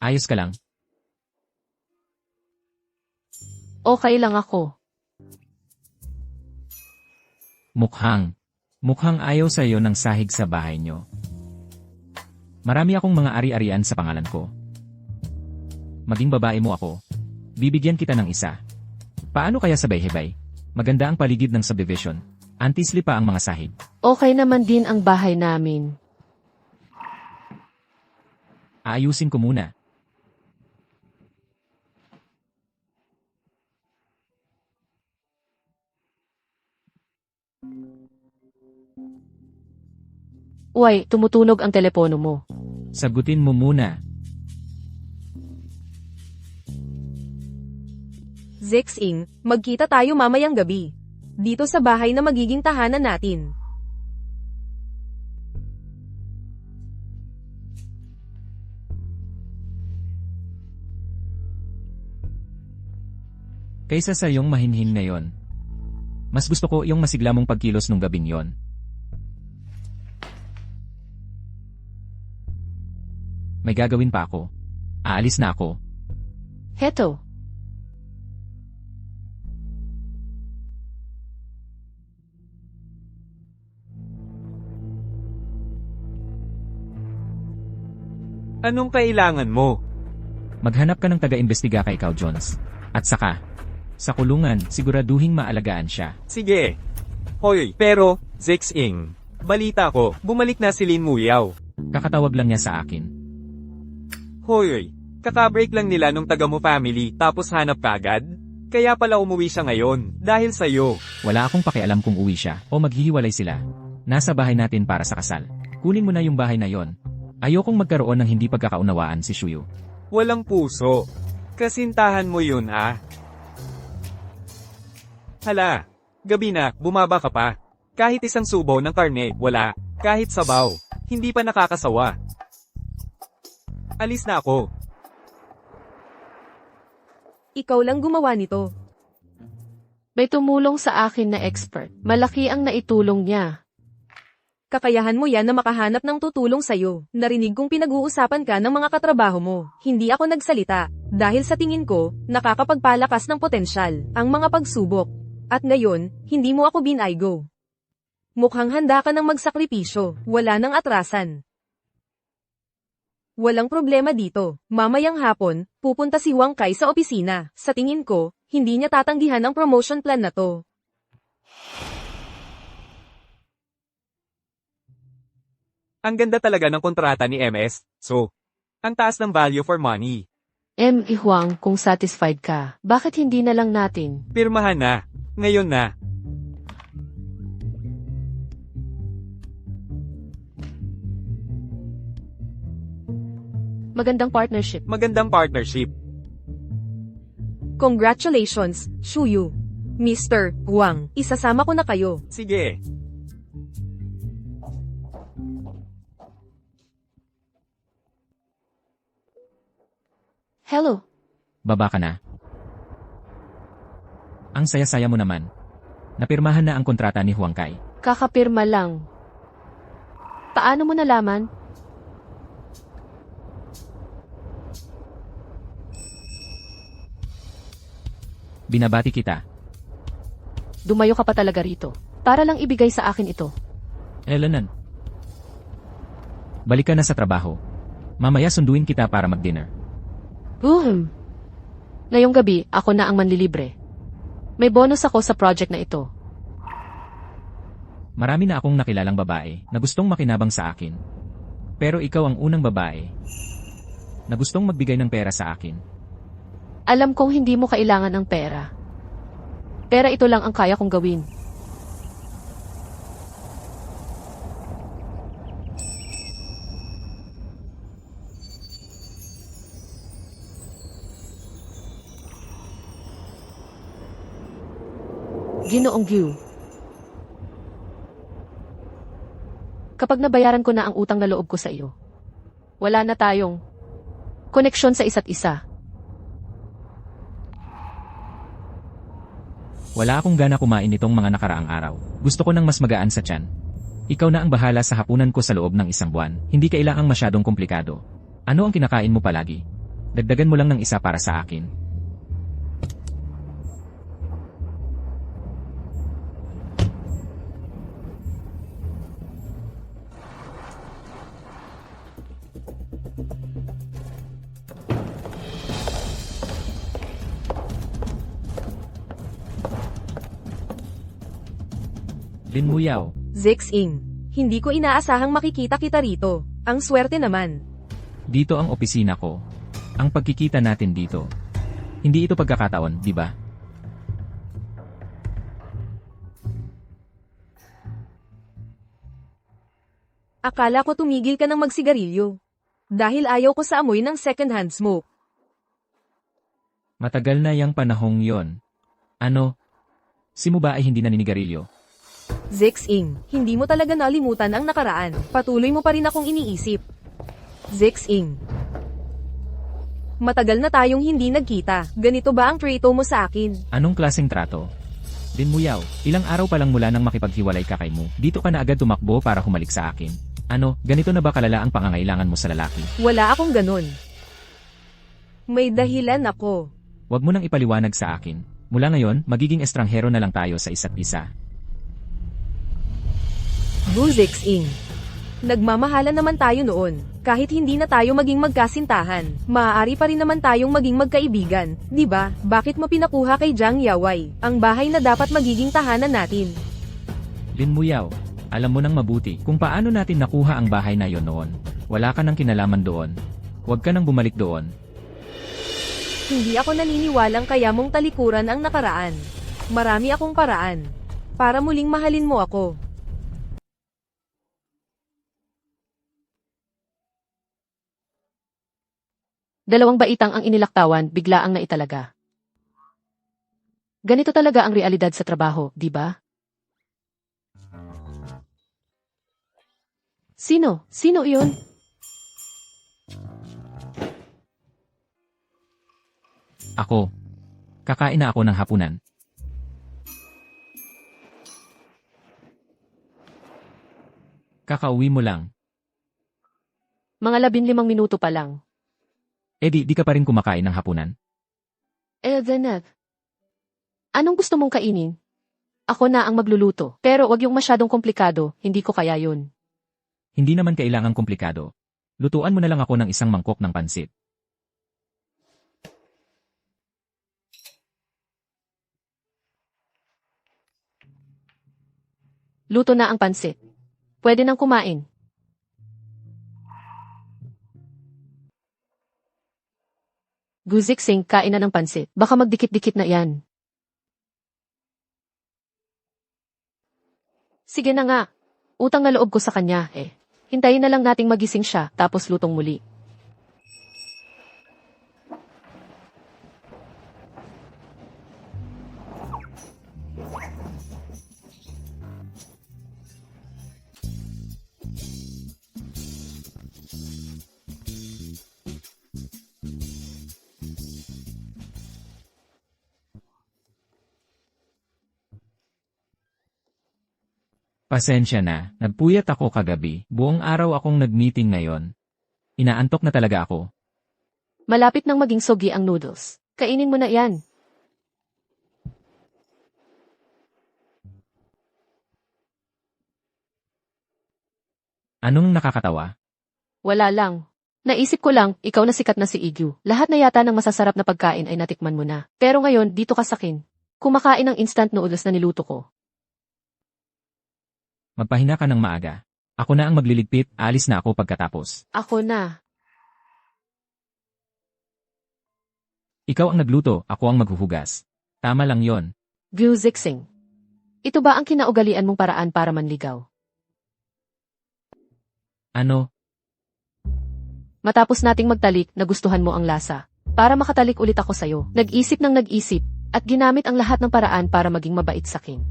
Ayos ka lang. Okay lang ako. Mukhang ayaw sa iyo ng sahig sa bahay nyo. Marami akong mga ari-arian sa pangalan ko. Maging babae mo ako. Bibigyan kita ng isa. Paano kaya sabay-hebay? Maganda ang paligid ng subdivision. Antisli pa ang mga sahig. Okay naman din ang bahay namin. Aayusin ko muna. Uy, tumutunog ang telepono mo. Sagutin mo muna. Zexing, magkita tayo mamayang gabi. Dito sa bahay na magiging tahanan natin. Kaysa sa iyong mahinhin ngayon. Mas gusto ko yung masigla mong pagkilos nung gabing yon. May gagawin pa ako. Aalis na ako. Heto. Anong kailangan mo? Maghanap ka ng taga-imbestiga kay Kao Jones. At saka, sa kulungan, siguraduhing maalagaan siya. Sige. Hoy, pero, Zixing. Balita ko, bumalik na si Lin Muyaw. Kakatawag lang niya sa akin. Hoy, kakabreak lang nila nung taga mo family tapos hanap ka agad? Kaya pala umuwi siya ngayon, dahil sa'yo. Wala akong pakialam kung uwi siya o maghihiwalay sila. Nasa bahay natin para sa kasal. Kunin mo na yung bahay na yon. Ayokong magkaroon ng hindi pagkakaunawaan si Shuyo. Walang puso. Kasintahan mo yun Hala, gabi na, bumaba ka pa. Kahit isang subo ng karne, wala. Kahit sabaw, hindi pa nakakasawa. Alis na ako. Ikaw lang gumawa nito. May tumulong sa akin na expert. Malaki ang naitulong niya. Kakayahan mo yan na makahanap ng tutulong sa'yo. Narinig kong pinag-uusapan ka ng mga katrabaho mo. Hindi ako nagsalita. Dahil sa tingin ko, nakakapagpalakas ng potensyal, ang mga pagsubok. At ngayon, hindi mo ako binaygo. Mukhang handa ka ng magsakripisyo. Wala nang atrasan. Walang problema dito. Mamayang hapon, pupunta si Wang Kai sa opisina. Sa tingin ko, hindi niya tatanggihan ang promotion plan na to. Ang ganda talaga ng kontrata ni MS. So, ang taas ng value for money. Huang, kung satisfied ka, bakit hindi na lang natin? Pirmahan na. Ngayon na. Magandang partnership. Magandang partnership. Congratulations, Shuyu. Mr. Wang, isasama ko na kayo. Sige. Hello. Baba ka na. Ang saya-saya mo naman. Napirmahan na ang kontrata ni Huang Kai. Kakapirma lang. Paano mo nalaman? Binabati kita. Dumayo ka pa talaga rito. Para lang ibigay sa akin ito. Elanan. Balik ka na sa trabaho. Mamaya sunduin kita para mag-dinner. Ngayong gabi, ako na ang manlilibre. May bonus ako sa project na ito. Marami na akong nakilalang babae na gustong makinabang sa akin. Pero ikaw ang unang babae na gustong magbigay ng pera sa akin. Alam kong hindi mo kailangan ng pera. Pera ito lang ang kaya kong gawin. Ginoong Gyu. Kapag nabayaran ko na ang utang na loob ko sa iyo, wala na tayong koneksyon sa isa't isa. Wala akong gana kumain nitong mga nakaraang araw. Gusto ko ng mas magaan sa tiyan. Ikaw na ang bahala sa hapunan ko sa loob ng isang buwan. Hindi kailangang masyadong komplikado. Ano ang kinakain mo palagi? Dagdagan mo lang ng isa para sa akin. Lin Muyaw. Zixing, hindi ko inaasahang makikita kita rito. Ang swerte naman. Dito ang opisina ko. Ang pagkikita natin dito. Hindi ito pagkakataon, di ba? Akala ko tumigil ka ng magsigarilyo. Dahil ayaw ko sa amoy ng second-hand smoke. Matagal na yang panahong yon. Ano? Si mo ba ay hindi naninigarilyo? Zixing, hindi mo talaga nalimutan ang nakaraan. Patuloy mo pa rin akong iniisip. Zixing. Matagal na tayong hindi nagkita. Ganito ba ang trato mo sa akin? Anong klaseng trato? Lin Muyaw, ilang araw pa lang mula nang makipaghiwalay ka kay mo, dito ka na agad tumakbo para humalik sa akin. Ano, ganito na ba kalala ang pangangailangan mo sa lalaki? Wala akong ganun. May dahilan ako. Huwag mo nang ipaliwanag sa akin. Mula ngayon, magiging estranghero na lang tayo sa isa't isa. Guzix Ing. Nagmamahalan naman tayo noon. Kahit hindi na tayo maging magkasintahan, maaari pa rin naman tayong maging magkaibigan, di ba? Bakit mo pinakuha kay Jiang Yawai ang bahay na dapat magiging tahanan natin? Lin Muyaw, alam mo nang mabuti kung paano natin nakuha ang bahay na yon noon. Wala ka nang kinalaman doon. Huwag ka nang bumalik doon. Hindi ako naniniwalang kaya mong talikuran ang nakaraan. Marami akong paraan para muling mahalin mo ako. Dalawang baitang ang inilaktawan, bigla ang naitalaga. Ganito talaga ang realidad sa trabaho, di ba? Sino? Sino iyon? Ako. Kakain na ako ng hapunan. Kakauwi mo lang. Mga 15 minuto pa lang. Di ka pa rin kumakain ng hapunan? Zeneth. Anong gusto mong kainin? Ako na ang magluluto, pero wag yung masyadong komplikado, hindi ko kaya yun. Hindi naman kailangang komplikado. Lutuan mo na lang ako ng isang mangkok ng pansit. Luto na ang pansit. Pwede nang kumain. Guziksing, kain na ng pansit. Baka magdikit-dikit na yan. Sige na nga. Utang na loob ko sa kanya, eh. Hintayin na lang nating magising siya, tapos lutong muli. Pasensya na, nagpuyat ako kagabi. Buong araw akong nag-meeting ngayon. Inaantok na talaga ako. Malapit nang maging sogi ang noodles. Kainin mo na yan. Anong nakakatawa? Wala lang. Naisip ko lang, ikaw na sikat na si Igyu. Lahat na yata ng masasarap na pagkain ay natikman mo na. Pero ngayon, dito ka sakin. Kumakain ng instant noodles na niluto ko. Magpahinga ka ng maaga. Ako na ang magliligpit, alis na ako pagkatapos. Ako na. Ikaw ang nagluto, ako ang maghuhugas. Tama lang yon. Guziksing. Ito ba ang kinaugalian mong paraan para manligaw? Ano? Matapos nating magtalik, nagustuhan mo ang lasa. Para makatalik ulit ako sa'yo, nag-isip ng nag-isip, at ginamit ang lahat ng paraan para maging mabait sakin.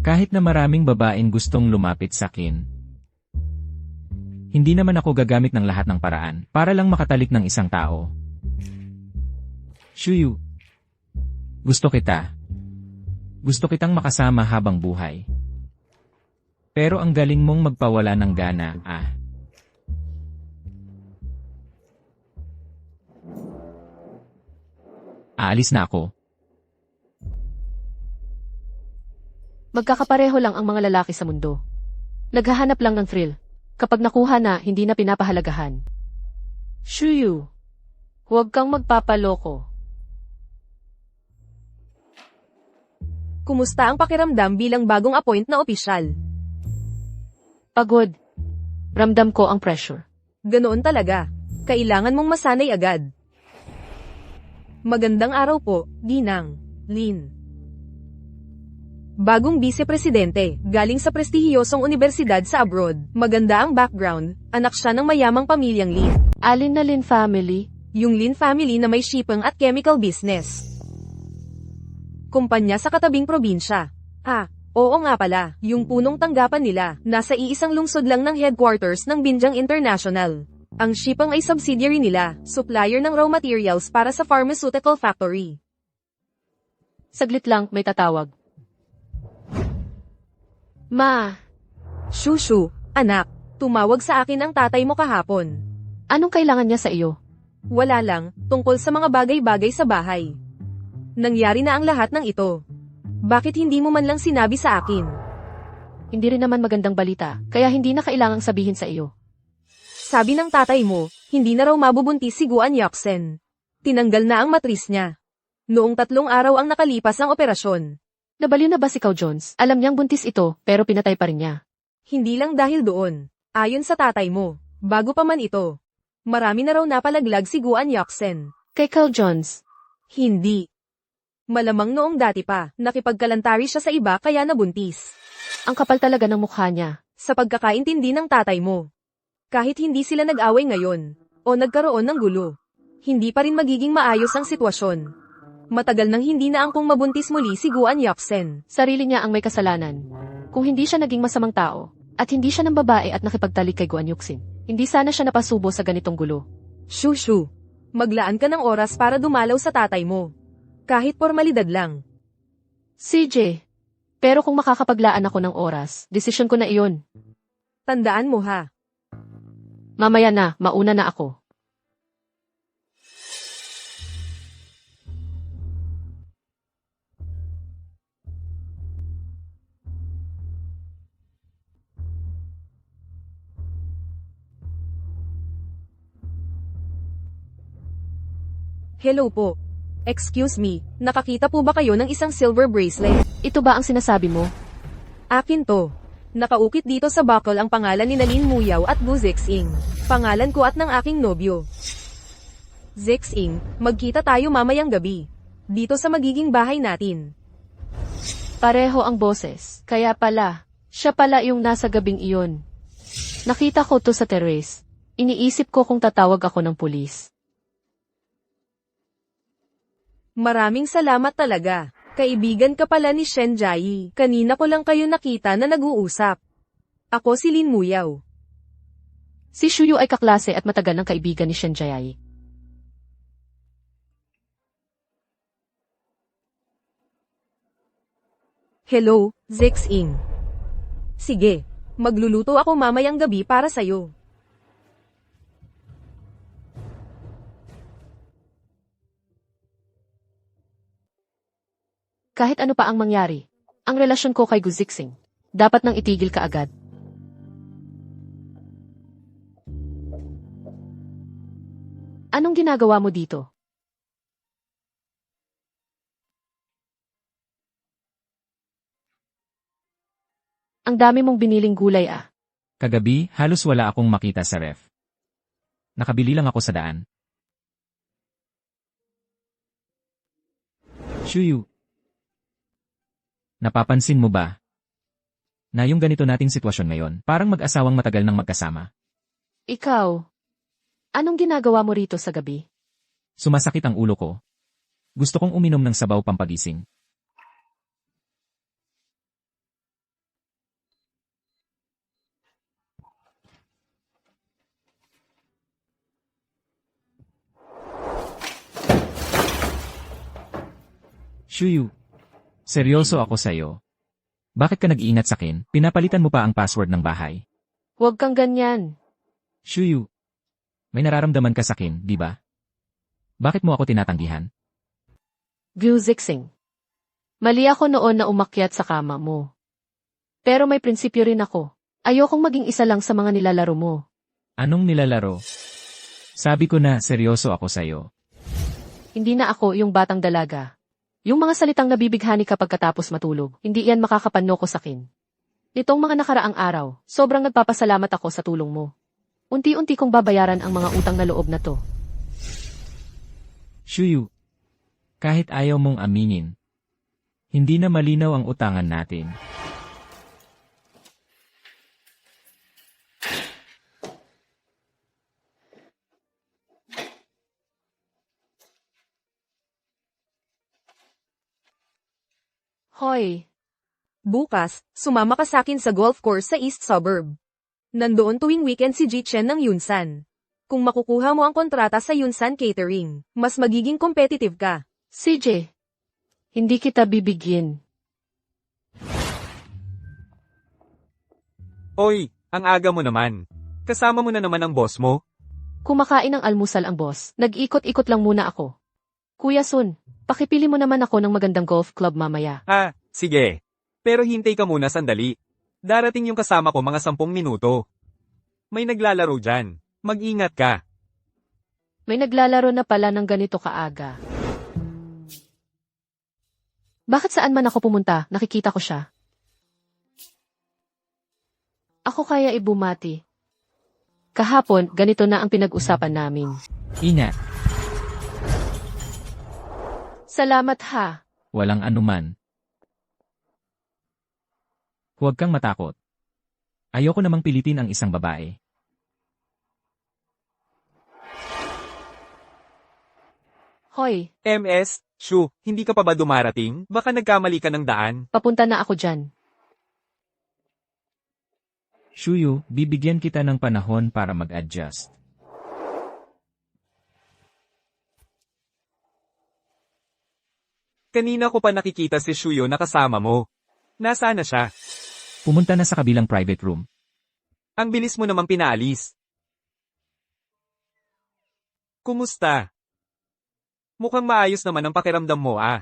Kahit na maraming babaeng gustong lumapit sa akin, hindi naman ako gagamit ng lahat ng paraan para lang makatalik ng isang tao. Shuyu, gusto kita. Gusto kitang makasama habang buhay. Pero ang galing mong magpawala ng gana, Aalis na ako. Magkakapareho lang ang mga lalaki sa mundo. Naghahanap lang ng thrill. Kapag nakuha na, hindi na pinapahalagahan. Shuyu, huwag kang magpapaloko. Kumusta ang pakiramdam bilang bagong appoint na opisyal? Pagod. Ramdam ko ang pressure. Ganoon talaga. Kailangan mong masanay agad. Magandang araw po, Ginang, Lin. Bagong vice-presidente, galing sa prestihiyosong universidad sa abroad. Maganda ang background, anak siya ng mayamang pamilyang Lin. Alin na Lin family? Yung Lin family na may shipping at chemical business. Kumpanya sa katabing probinsya. Oo nga pala, yung punong tanggapan nila, nasa iisang lungsod lang ng headquarters ng Binjang International. Ang shipping ay subsidiary nila, supplier ng raw materials para sa pharmaceutical factory. Saglit lang, may tatawag. Ma, Shushu, anak, tumawag sa akin ang tatay mo kahapon. anong kailangan niya sa iyo? Wala lang, tungkol sa mga bagay-bagay sa bahay. Nangyari na ang lahat ng ito. Bakit hindi mo man lang sinabi sa akin? Hindi rin naman magandang balita, kaya hindi na kailangang sabihin sa iyo. Sabi ng tatay mo, hindi na raw mabubuntis si Guan Yoksen. Tinanggal na ang matris niya. Noong 3 araw ang nakalipas ng operasyon. Nabaliw na ba si Cow Jones? Alam niyang buntis ito, pero pinatay pa rin niya. Hindi lang dahil doon. Ayon sa tatay mo, bago pa man ito. Marami na raw napalaglag si Guan Yoksen. Kay Cow Jones, Hindi. Malamang noong dati pa, nakipagkalantari siya sa iba kaya nabuntis. ang kapal talaga ng mukha niya. Sa pagkakaintindi ng tatay mo. Kahit hindi sila nag-away ngayon, o nagkaroon ng gulo, hindi pa rin magiging maayos ang sitwasyon. Matagal nang hindi na angkong mabuntis muli si Guan Yoksen. Sarili niya ang may kasalanan. Kung hindi siya naging masamang tao, at hindi siya ng babae at nakipagtalik kay Guan Yuksin, hindi sana siya napasubo sa ganitong gulo. Shushu, maglaan ka ng oras para dumalaw sa tatay mo. Kahit formalidad lang. CJ, pero kung makakapaglaan ako ng oras, desisyon ko na iyon. Tandaan mo ha. Mamaya na, mauna na ako. Hello po. Excuse me, nakakita po ba kayo ng isang silver bracelet? Ito ba ang sinasabi mo? Akin to. Nakaukit dito sa buckle ang pangalan ni Nalin Muyaw at Bu Zixing. Pangalan ko at ng aking nobyo. Zixing, magkita tayo mamayang gabi. Dito sa magiging bahay natin. Pareho ang boses, kaya pala, siya pala yung nasa gabing iyon. Nakita ko to sa terrace. Iniisip ko kung tatawag ako ng pulis. Maraming salamat talaga. Kaibigan ka pala ni Shen Jai. Kanina ko lang kayo nakita na nag-uusap. Ako si Lin Muyaw. Si Shuyu ay kaklase at matagal ng kaibigan ni Shen Jai. Hello, Zixing. Sige, magluluto ako mamayang gabi para sayo. Kahit ano pa ang mangyari, ang relasyon ko kay Gu Zixing, dapat nang itigil ka agad. Anong ginagawa mo dito? Ang dami mong biniling gulay ah. Kagabi, halos wala akong makita sa ref. Nakabili lang ako sa daan. Shuyu. Napapansin mo ba? Na yung ganito nating sitwasyon ngayon, parang mag-asawang matagal nang magkasama. Ikaw, anong ginagawa mo rito sa gabi? Sumasakit ang ulo ko. Gusto kong uminom ng sabaw pampagising. Shuyu, seryoso ako sa'yo. Bakit ka nag-iingat sa akin? Pinapalitan mo pa ang password ng bahay. Huwag kang ganyan. Shuyu, may nararamdaman ka sa akin, di ba? Bakit mo ako tinatanggihan? Gu Zixing. Mali ako noon na umakyat sa kama mo. Pero may prinsipyo rin ako. Ayokong maging isa lang sa mga nilalaro mo. Anong nilalaro? Sabi ko na seryoso ako sa'yo. Hindi na ako yung batang dalaga. Yung mga salitang nabibighani kapag katapos matulog, hindi yan makakapanloko sa akin. Nitong mga nakaraang araw, sobrang nagpapasalamat ako sa tulong mo. Unti-unti kong babayaran ang mga utang na loob na to. Shuyu, kahit ayaw mong aminin, hindi na malinaw ang utangan natin. Hoy. Bukas, sumama ka sa akin sa golf course sa East Suburb. Nandoon tuwing weekend si Ji Chen ng Yunsan. Kung makukuha mo ang kontrata sa Yunsan Catering, mas magiging competitive ka. CJ, hindi kita bibigyan. Hoy, ang aga mo naman. Kasama mo na naman ang boss mo. Kumakain ng almusal ang boss. Nag-ikot-ikot lang muna ako. Kuya Sun, pakipili mo naman ako ng magandang golf club mamaya. Ah, sige. Pero hintay ka muna sandali. Darating yung kasama ko mga 10 minuto. May naglalaro dyan. Mag-ingat ka. May naglalaro na pala ng ganito kaaga. Bakit saan man ako pumunta, nakikita ko siya? Ako kaya ibumati. Kahapon, ganito na ang pinag-usapan namin. Ingat. Salamat ha. Walang anuman. Huwag kang matakot. Ayoko namang pilitin ang isang babae. Hoy, MS, Shu, hindi ka pa ba dumarating? Baka nagkamali ka ng daan. papunta na ako dyan. Shuyu, bibigyan kita ng panahon para mag-adjust. Kanina ko pa nakikita si Shuyo na kasama mo. Nasaan na siya? Pumunta na sa kabilang private room. Ang bilis mo namang pinaalis. Kumusta? Mukhang maayos naman ang pakiramdam mo ah.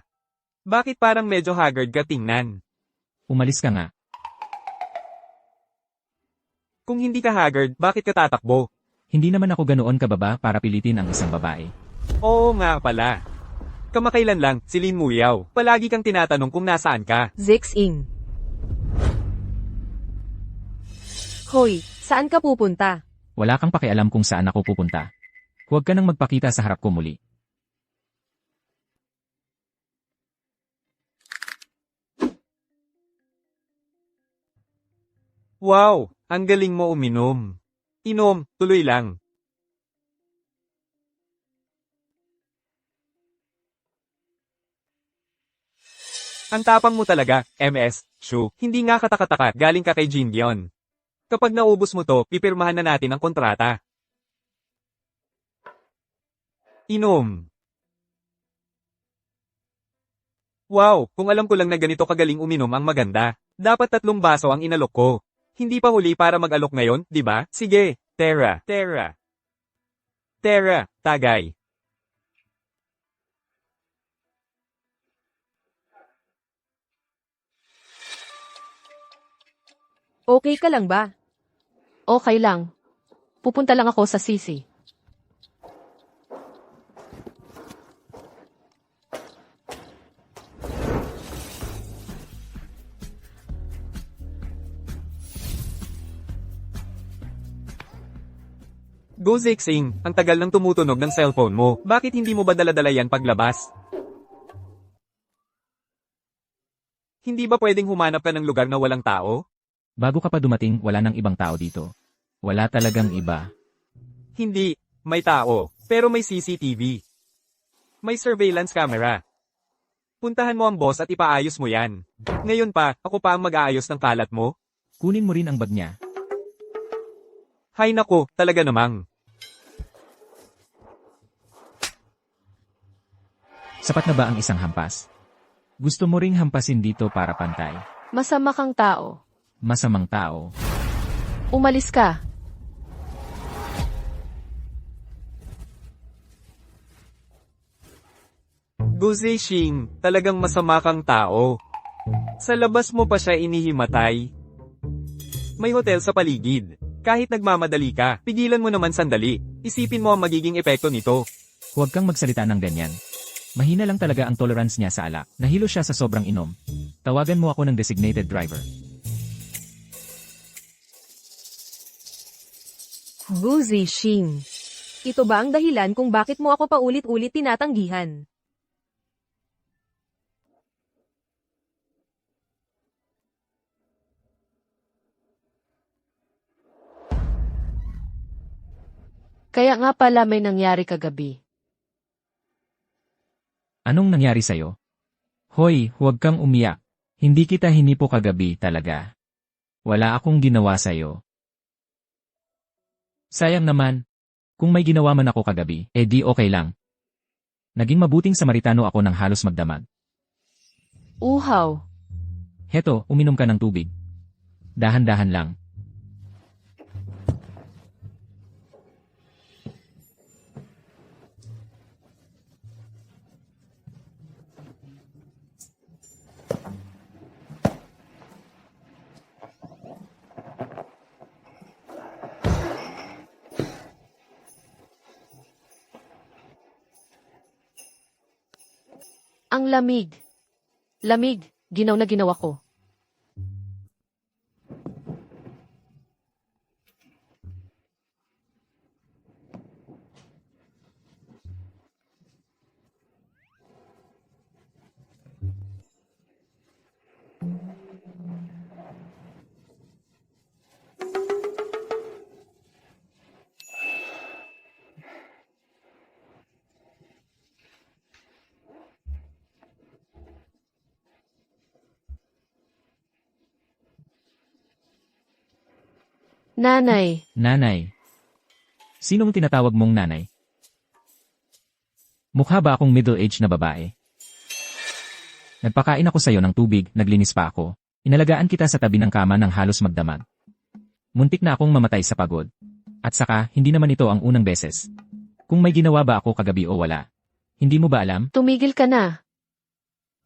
Bakit parang medyo haggard ka tingnan? Umalis ka nga. Kung hindi ka haggard, bakit ka tatakbo? Hindi naman ako ganoon kababa para pilitin ang isang babae. Oo nga pala. Kamakailan lang, si Lin Muyaw. Palagi kang tinatanong kung nasaan ka. Zixing. Hoy, saan ka pupunta? Wala kang pakialam kung saan ako pupunta. Huwag ka nang magpakita sa harap ko muli. Wow, ang galing mo uminom. Inom, tuloy lang. Ang tapang mo talaga, MS, Shu. Hindi nga katakataka, galing ka kay Jingyeon. Kapag naubos mo to, pipirmahan na natin ang kontrata. Inom. Wow, kung alam ko lang na ganito kagaling uminom ang maganda. Dapat 3 baso ang inalok ko. Hindi pa huli para mag-alok ngayon, di ba? Sige, Tera. Tagay. Okay ka lang ba? Okay lang. Pupunta lang ako sa sisi. Go Zixing, ang tagal nang tumutunog ng cellphone mo. Bakit hindi mo ba daladala yan paglabas? Hindi ba pwedeng humanap ka ng lugar na walang tao? Bago ka pa dumating, wala nang ibang tao dito. Wala talagang iba. Hindi, may tao. Pero may CCTV. May surveillance camera. Puntahan mo ang boss at ipaayos mo yan. Ngayon pa, ako pa ang mag-aayos ng kalat mo? Kunin mo rin ang bag niya. Hay nako, talaga namang. Sapat na ba ang isang hampas? Gusto mo ring hampasin dito para pantay? Masama kang tao. Masamang tao. Umalis ka. Go Zixing, talagang masama kang tao. Sa labas mo pa siya inihimatay. May hotel sa paligid. Kahit nagmamadali ka, pigilan mo naman sandali. Isipin mo ang magiging epekto nito. Huwag kang magsalita ng ganyan. Mahina lang talaga ang tolerance niya sa alak. Nahilo siya sa sobrang inom. Tawagan mo ako ng designated driver. Gu Zixing. Ito ba ang dahilan kung bakit mo ako paulit-ulit tinatanggihan? Kaya nga pala may nangyari kagabi. Anong nangyari sa'yo? Hoy, huwag kang umiyak. Hindi kita hinipo kagabi talaga. Wala akong ginawa sa'yo. Sayang naman. Kung may ginawa man ako kagabi, di okay lang. Naging mabuting Samaritano ako ng halos magdamag. Uhaw. Heto, uminom ka ng tubig. Dahan-dahan lang. Ang lamig. Lamig, ginaw na ginawa ko. Nanay, Nanay. Sinong tinatawag mong nanay? Mukha ba akong middle-aged na babae? Nagpakain ako sa'yo ng tubig, naglinis pa ako. Inalagaan kita sa tabi ng kama ng halos magdamag. Muntik na akong mamatay sa pagod. At saka, hindi naman ito ang unang beses. Kung may ginawa ba ako kagabi o wala. Hindi mo ba alam? tumigil ka na.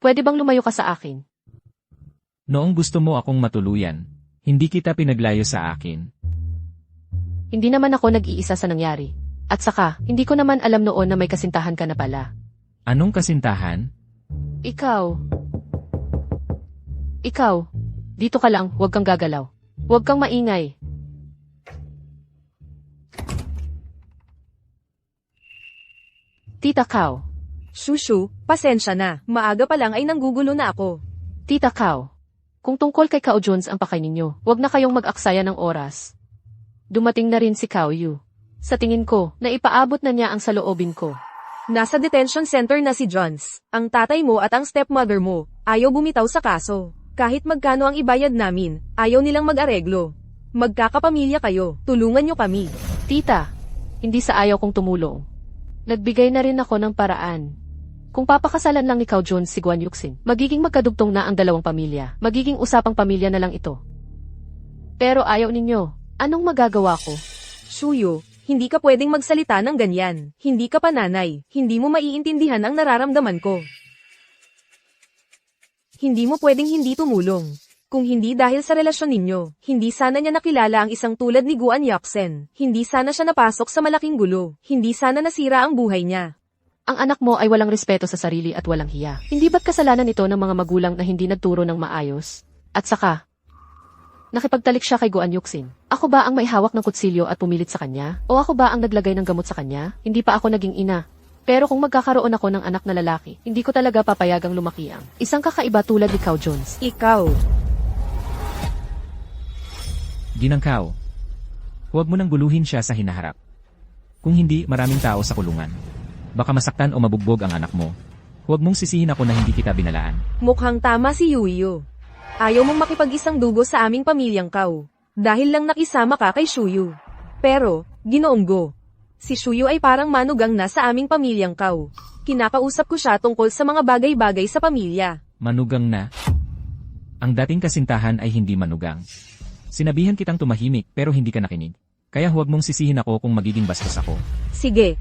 Pwede bang lumayo ka sa akin? Noong gusto mo akong matuluyan, hindi kita pinaglayo sa akin. Hindi naman ako nag-iisa sa nangyari. At saka, hindi ko naman alam noon na may kasintahan ka na pala. Anong kasintahan? Ikaw. Ikaw. Dito ka lang, huwag kang gagalaw. Huwag kang maingay. Tita Cow. Shushu, pasensya na. Maaga pa lang ay nanggugulo na ako. Tita Cow. Kung tungkol kay Kao Jones ang pakay ninyo, huwag na kayong mag-aksaya ng oras. Dumating na rin si Kao Yu. Sa tingin ko, naipaabot na niya ang saloobin ko. Nasa detention center na si Jones. Ang tatay mo at ang stepmother mo, ayaw bumitaw sa kaso. Kahit magkano ang ibayad namin, ayaw nilang mag-areglo. Magkakapamilya kayo, tulungan nyo kami. Tita, hindi sa ayaw kong tumulong. Nagbigay na rin ako ng paraan. Kung papakasalan lang ni Kao Jones si Guan Yuxin, magiging magkadugtong na ang dalawang pamilya. Magiging usapang pamilya na lang ito. Pero ayaw ninyo. Anong magagawa ko? Shuyo, hindi ka pwedeng magsalita ng ganyan. Hindi ka pananay, hindi mo maiintindihan ang nararamdaman ko. Hindi mo pwedeng hindi tumulong. Kung hindi dahil sa relasyon ninyo, hindi sana niya nakilala ang isang tulad ni Guan Yuxin. Hindi sana siya napasok sa malaking gulo. Hindi sana nasira ang buhay niya. Ang anak mo ay walang respeto sa sarili at walang hiya. Hindi ba't kasalanan ito ng mga magulang na hindi nagturo ng maayos? At saka, nakipagtalik siya kay Guan Yuxin. Ako ba ang may hawak ng kutsilyo at pumilit sa kanya? O ako ba ang naglagay ng gamot sa kanya? Hindi pa ako naging ina. Pero kung magkakaroon ako ng anak na lalaki, hindi ko talaga papayagang lumaki ang isang kakaiba tulad ni Kao Jones. Ikaw. Ginangkaw. Huwag mo nang guluhin siya sa hinaharap. Kung hindi, maraming tao sa kulungan. Baka masaktan o mabugbog ang anak mo. Huwag mong sisihin ako na hindi kita binalaan. Mukhang tama si Yuyo. Ayaw mong makipag-isang dugo sa aming pamilyang Kao. Dahil lang nakisama ka kay Shuyu. Pero, Ginoong Go, si Shuyu ay parang manugang na sa aming pamilyang Kao. Kinakausap ko siya tungkol sa mga bagay-bagay sa pamilya. Manugang na. Ang dating kasintahan ay hindi manugang. Sinabihan kitang tumahimik pero hindi ka nakinig. Kaya huwag mong sisihin ako kung magiging bastos ako. Sige.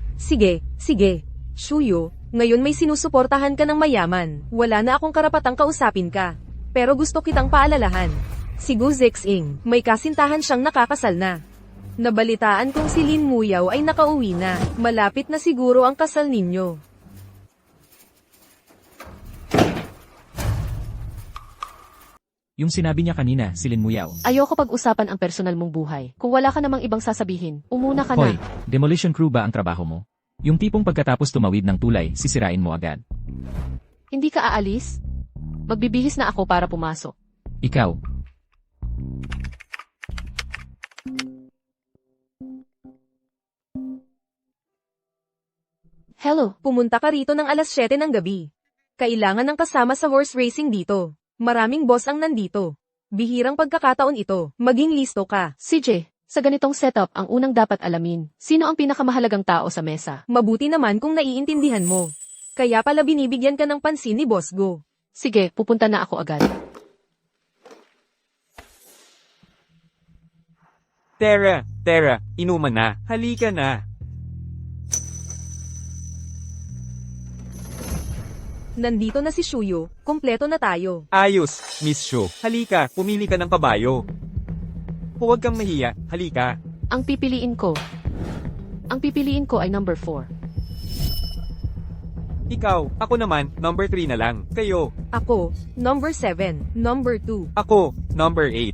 Shuyu, ngayon may sinusuportahan ka ng mayaman. Wala na akong karapatang kausapin ka. Pero gusto kitang paalalahan. Si Gu Zixing, may kasintahan siyang nakakasal na. Nabalitaan kong si Lin Muyaw ay nakauwi na. Malapit na siguro ang kasal ninyo. Yung sinabi niya kanina, si Lin Muyaw. Ayoko pag-usapan ang personal mong buhay. Kung wala ka namang ibang sasabihin, umuna ka Hoy, na. demolition crew ba ang trabaho mo? Yung tipong pagkatapos tumawid ng tulay, sisirain mo agad. Hindi ka aalis? Magbibihis na ako para pumasok. Ikaw. Hello, Pumunta ka rito ng alas 7 ng gabi. Kailangan ng kasama sa horse racing dito. Maraming boss ang nandito. Bihirang pagkakataon ito. Maging listo ka. CJ. Sa ganitong setup, ang unang dapat alamin, sino ang pinakamahalagang tao sa mesa? Mabuti naman kung naiintindihan mo. Kaya pala binibigyan ka ng pansin ni Boss Go. Sige, pupunta na ako agad. Tara, inuman na. Halika na. Nandito na si Shuyo, kumpleto na tayo. Ayos, Miss Shu. Halika, pumili ka ng kabayo. Huwag kang mahiya, halika. Ang pipiliin ko ay number 4. Ikaw, ako naman, number 3 na lang. Kayo, Ako, number 7, number 2. ako, number 8.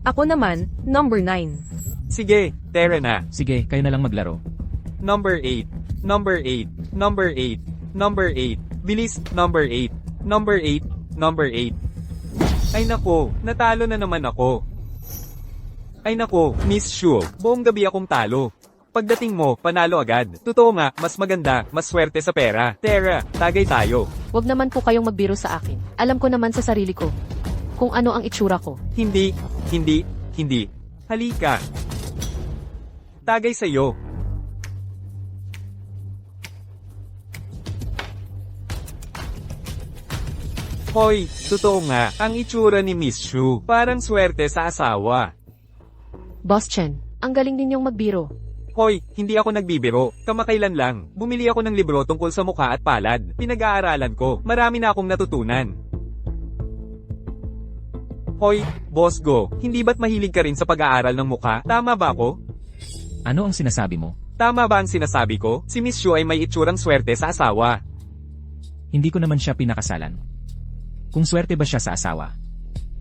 Ako naman, number 9. Sige, Tara na. Sige, kayo na lang maglaro. Number 8. Number 8. Number 8. Number 8. Bilis, number 8. Number 8. Number 8. Ay nako, natalo na naman ako. Ay nako, Miss Shu, buong gabi akong talo. Pagdating mo, panalo agad. Totoo nga, mas maganda, mas swerte sa pera. Tara, tagay tayo. Wag naman po kayong magbiro sa akin. Alam ko naman sa sarili ko kung ano ang itsura ko. Hindi. Halika. Tagay sa'yo. Hoy, totoo nga, ang itsura ni Miss Shu, parang swerte sa asawa. Boss Chen, ang galing ninyong magbiro. Hoy, hindi ako nagbibiro. Kamakailan lang, bumili ako ng libro tungkol sa mukha at palad. Pinag-aaralan ko, marami na akong natutunan. Hoy, Boss Go, hindi ba't mahilig ka rin sa pag-aaral ng mukha? Tama ba ako? Ano ang sinasabi mo? Tama ba ang sinasabi ko? Si Miss Shu ay may itsurang swerte sa asawa. Hindi ko naman siya pinakasalan. Kung swerte ba siya sa asawa?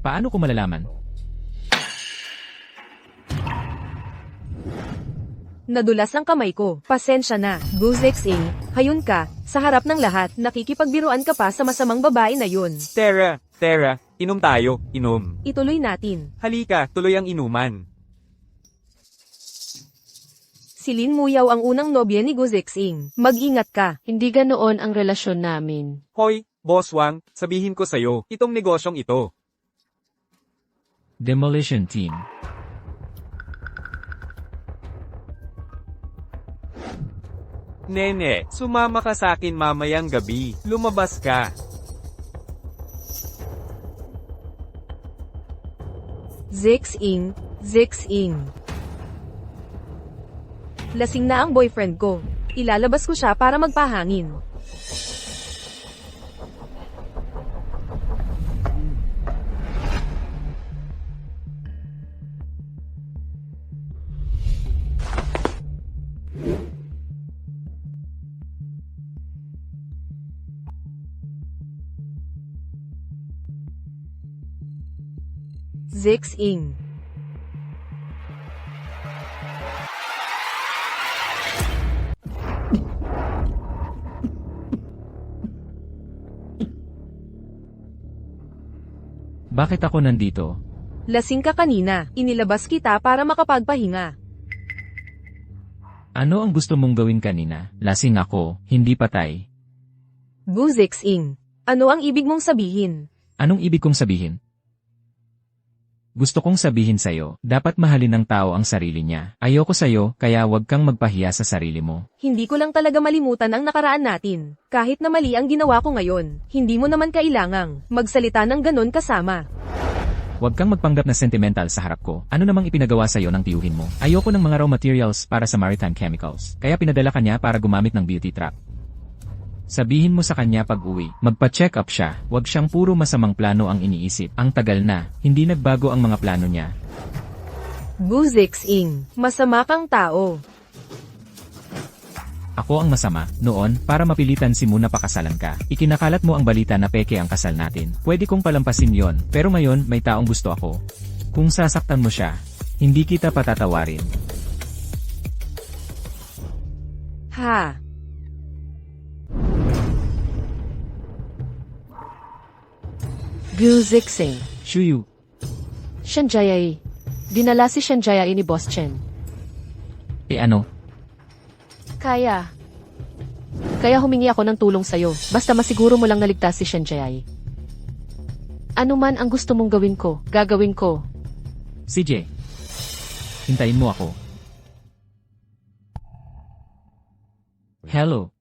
Paano ko malalaman? Nadulas ang kamay ko. Pasensya na. Guzexing, hayun ka. Sa harap ng lahat, nakikipagbiruan ka pa sa masamang babae na yun. Tara, inom tayo, inom. Ituloy natin. Halika, tuloy ang inuman. Si Lin Muyaw ang unang nobya ni Guzexing. Mag-ingat ka. Hindi ganoon ang relasyon namin. Hoy, Boss Wang, sabihin ko sa'yo, itong negosyong ito. Demolition Team. Nene, sumama ka sa akin mamayang gabi. Lumabas ka. Zixing. Lasing na ang boyfriend ko. Ilalabas ko siya para magpahangin. Zixing. Bakit ako nandito? Lasing ka kanina. Inilabas kita para makapagpahinga. Ano ang gusto mong gawin kanina? Lasing ako, hindi patay. Guzexing. Ano ang ibig mong sabihin? Anong ibig kong sabihin? Gusto kong sabihin sa'yo, dapat mahalin ng tao ang sarili niya. Ayoko sa'yo, kaya wag kang magpahiya sa sarili mo. Hindi ko lang talaga malimutan ang nakaraan natin. Kahit na mali ang ginawa ko ngayon, hindi mo naman kailangang magsalita ng ganon kasama. Huwag kang magpanggap na sentimental sa harap ko. Ano namang ipinagawa sa'yo ng tiyuhin mo? Ayoko ng mga raw materials para sa maritime chemicals. Kaya pinadala ka niya para gumamit ng beauty trap. Sabihin mo sa kanya pag-uwi, magpa-check up siya, huwag siyang puro masamang plano ang iniisip. Ang tagal na, hindi nagbago ang mga plano niya. Guzexing. Masama kang tao. Ako ang masama, noon, para mapilitan si Muna pakasalan ka. Ikinakalat mo ang balita na peke ang kasal natin. Pwede kong palampasin yon, pero ngayon may taong gusto ako. Kung sasaktan mo siya, hindi kita patatawarin. Ha. Guzixing. Shuyu, Shanjayai. Dinala si Shanjayai ni Boss Chen. ano? Kaya humingi ako ng tulong sa'yo. Basta masiguro mo lang naligtas si Shanjayai. Ano man ang gusto mong gawin ko, gagawin ko. CJ, hintayin mo ako. Hello.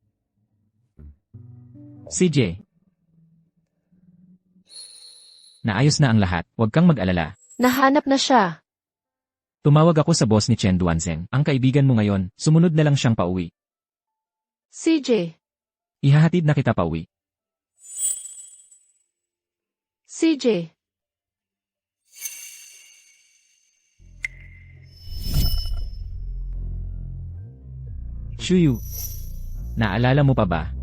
CJ. Naayos na ang lahat, huwag kang mag-alala. Nahanap na siya. Tumawag ako sa boss ni Chen Duanzeng. Ang kaibigan mo ngayon, sumunod na lang siyang pauwi. CJ. Ihahatid na kita pauwi. CJ. Shuyu. Naalala mo pa ba?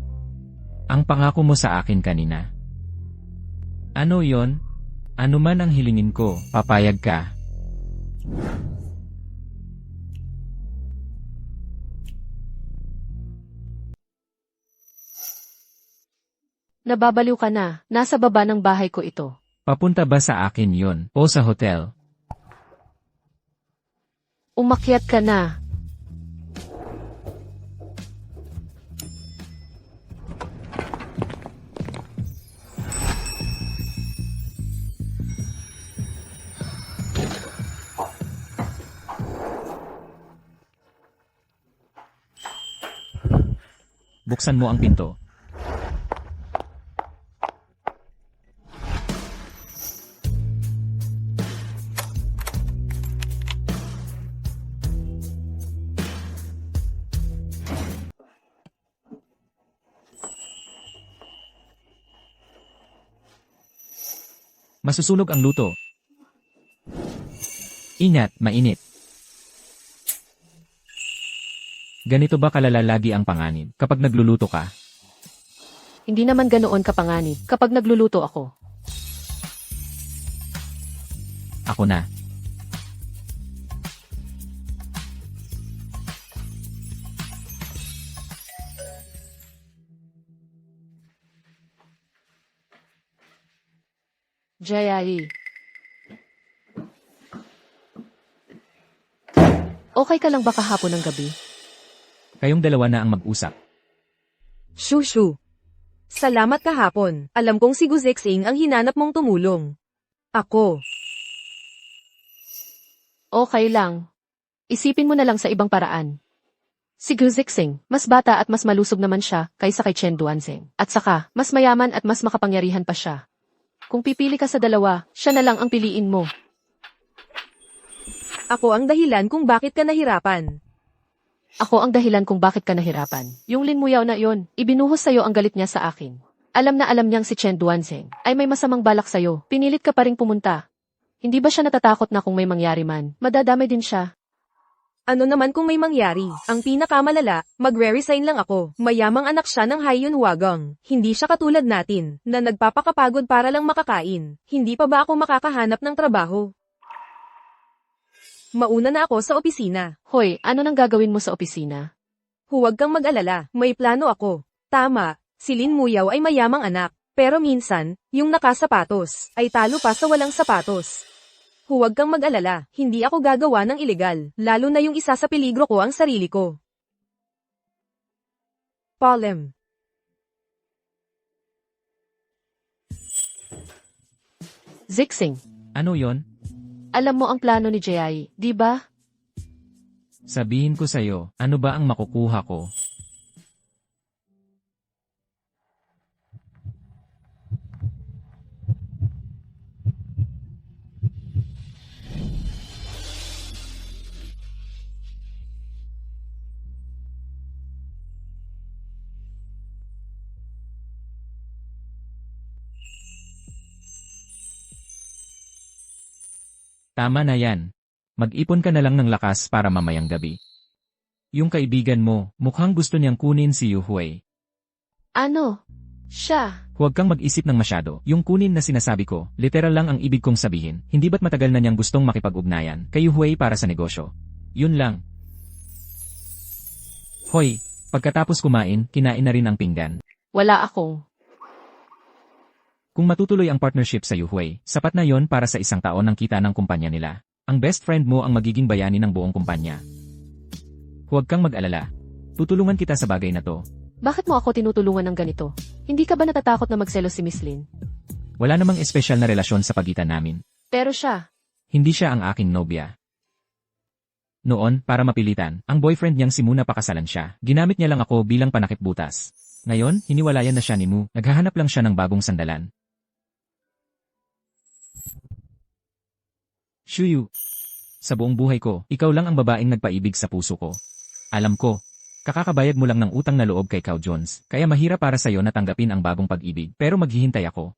Ang pangako mo sa akin kanina. Ano yon? Ano man ang hilingin ko, papayag ka. Nababaliw ka na, nasa baba ng bahay ko ito. Papunta ba sa akin yon o sa hotel? Umakyat ka na. Buksan mo ang pinto. Masusunog ang luto. Ingat, mainit. Ganito ba kalala lagi ang panganib kapag nagluluto ka? Hindi naman ganoon kapanganib kapag nagluluto ako. Ako na. Jayai. Okay ka lang ba kahapon ng gabi? Kayong dalawa na ang mag-usap. Shushu. Salamat kahapon. Alam kong si Guzexing ang hinanap mong tumulong. Ako. Okay lang. Isipin mo na lang sa ibang paraan. Si Guzixing, mas bata at mas malusog naman siya kaysa kay Chen Duanzeng. At saka, mas mayaman at mas makapangyarihan pa siya. Kung pipili ka sa dalawa, siya na lang ang piliin mo. Ako ang dahilan kung bakit ka nahirapan. Ako ang dahilan kung bakit ka nahirapan. Yung linmuyaw na yon, ibinuhos sa'yo ang galit niya sa akin. Alam na alam niyang si Chen Duanzeng ay may masamang balak sa'yo. Pinilit ka pa ring pumunta. Hindi ba siya natatakot na kung may mangyari man? Madadamay din siya. Ano naman kung may mangyari? Ang pinakamalala, magre-resign lang ako. Mayamang anak siya ng Haiyun Wagang. Hindi siya katulad natin, na nagpapakapagod para lang makakain. Hindi pa ba ako makakahanap ng trabaho? Mauna na ako sa opisina. Hoy, ano nang gagawin mo sa opisina? Huwag kang mag-alala, may plano ako. Tama, si Lin Muyaw ay mayamang anak. Pero minsan, yung nakasapatos, ay talo pa sa walang sapatos. Huwag kang mag-alala, hindi ako gagawa ng ilegal, lalo na yung isa sa peligro ko ang sarili ko. Polem. Zixing, Ano yon? alam mo ang plano ni Jayai, di ba? Sabihin ko sa'yo, ano ba ang makukuha ko? Tama na yan. Mag-ipon ka na lang ng lakas para mamayang gabi. Yung kaibigan mo, mukhang gusto niyang kunin si Yu Hui. Ano? Siya. Huwag kang mag-isip ng masyado. Yung kunin na sinasabi ko, literal lang ang ibig kong sabihin. Hindi ba't matagal na niyang gustong makipag-ugnayan kay Yu Hui para sa negosyo? Yun lang. Hoy, pagkatapos kumain, kinain na rin ang pinggan. Wala akong. Kung matutuloy ang partnership sa Yu Hui, sapat na yon para sa isang taon ng kita ng kumpanya nila. Ang best friend mo ang magiging bayani ng buong kumpanya. Huwag kang mag-alala. Tutulungan kita sa bagay na to. Bakit mo ako tinutulungan ng ganito? Hindi ka ba natatakot na magselos si Miss Lin? Wala namang espesyal na relasyon sa pagitan namin. Pero siya. Hindi siya ang aking nobya. Noon, para mapilitan, ang boyfriend niyang si Mu na pakasalan siya. Ginamit niya lang ako bilang panakipbutas. Ngayon, hiniwalayan na siya ni Mu. Naghahanap lang siya ng bagong sandalan. Shuyu. Sa buong buhay ko, ikaw lang ang babaeng nagpaibig sa puso ko. Alam ko, kakakabayad mo lang ng utang na loob kay Cao Jones, kaya mahirap para sa'yo na tanggapin ang bagong pag-ibig, pero maghihintay ako.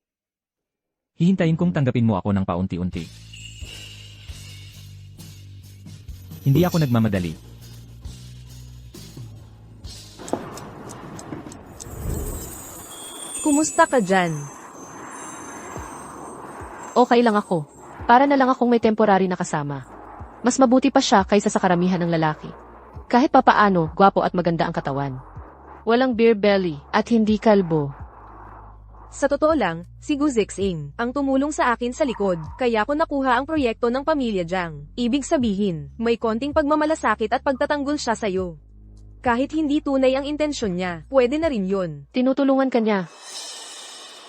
Hihintayin kong tanggapin mo ako ng paunti-unti. Hindi ako nagmamadali. Kumusta ka dyan? Okay lang ako. Para na lang akong may temporary na kasama. Mas mabuti pa siya kaysa sa karamihan ng lalaki. Kahit papaano, gwapo at maganda ang katawan. Walang beer belly at hindi kalbo. Sa totoo lang, si Gu Zixing ang tumulong sa akin sa likod, kaya ko nakuha ang proyekto ng pamilya Jiang. Ibig sabihin, may konting pagmamalasakit at pagtatanggol siya sa'yo. Kahit hindi tunay ang intensyon niya, pwede na rin yun. Tinutulungan ka niya.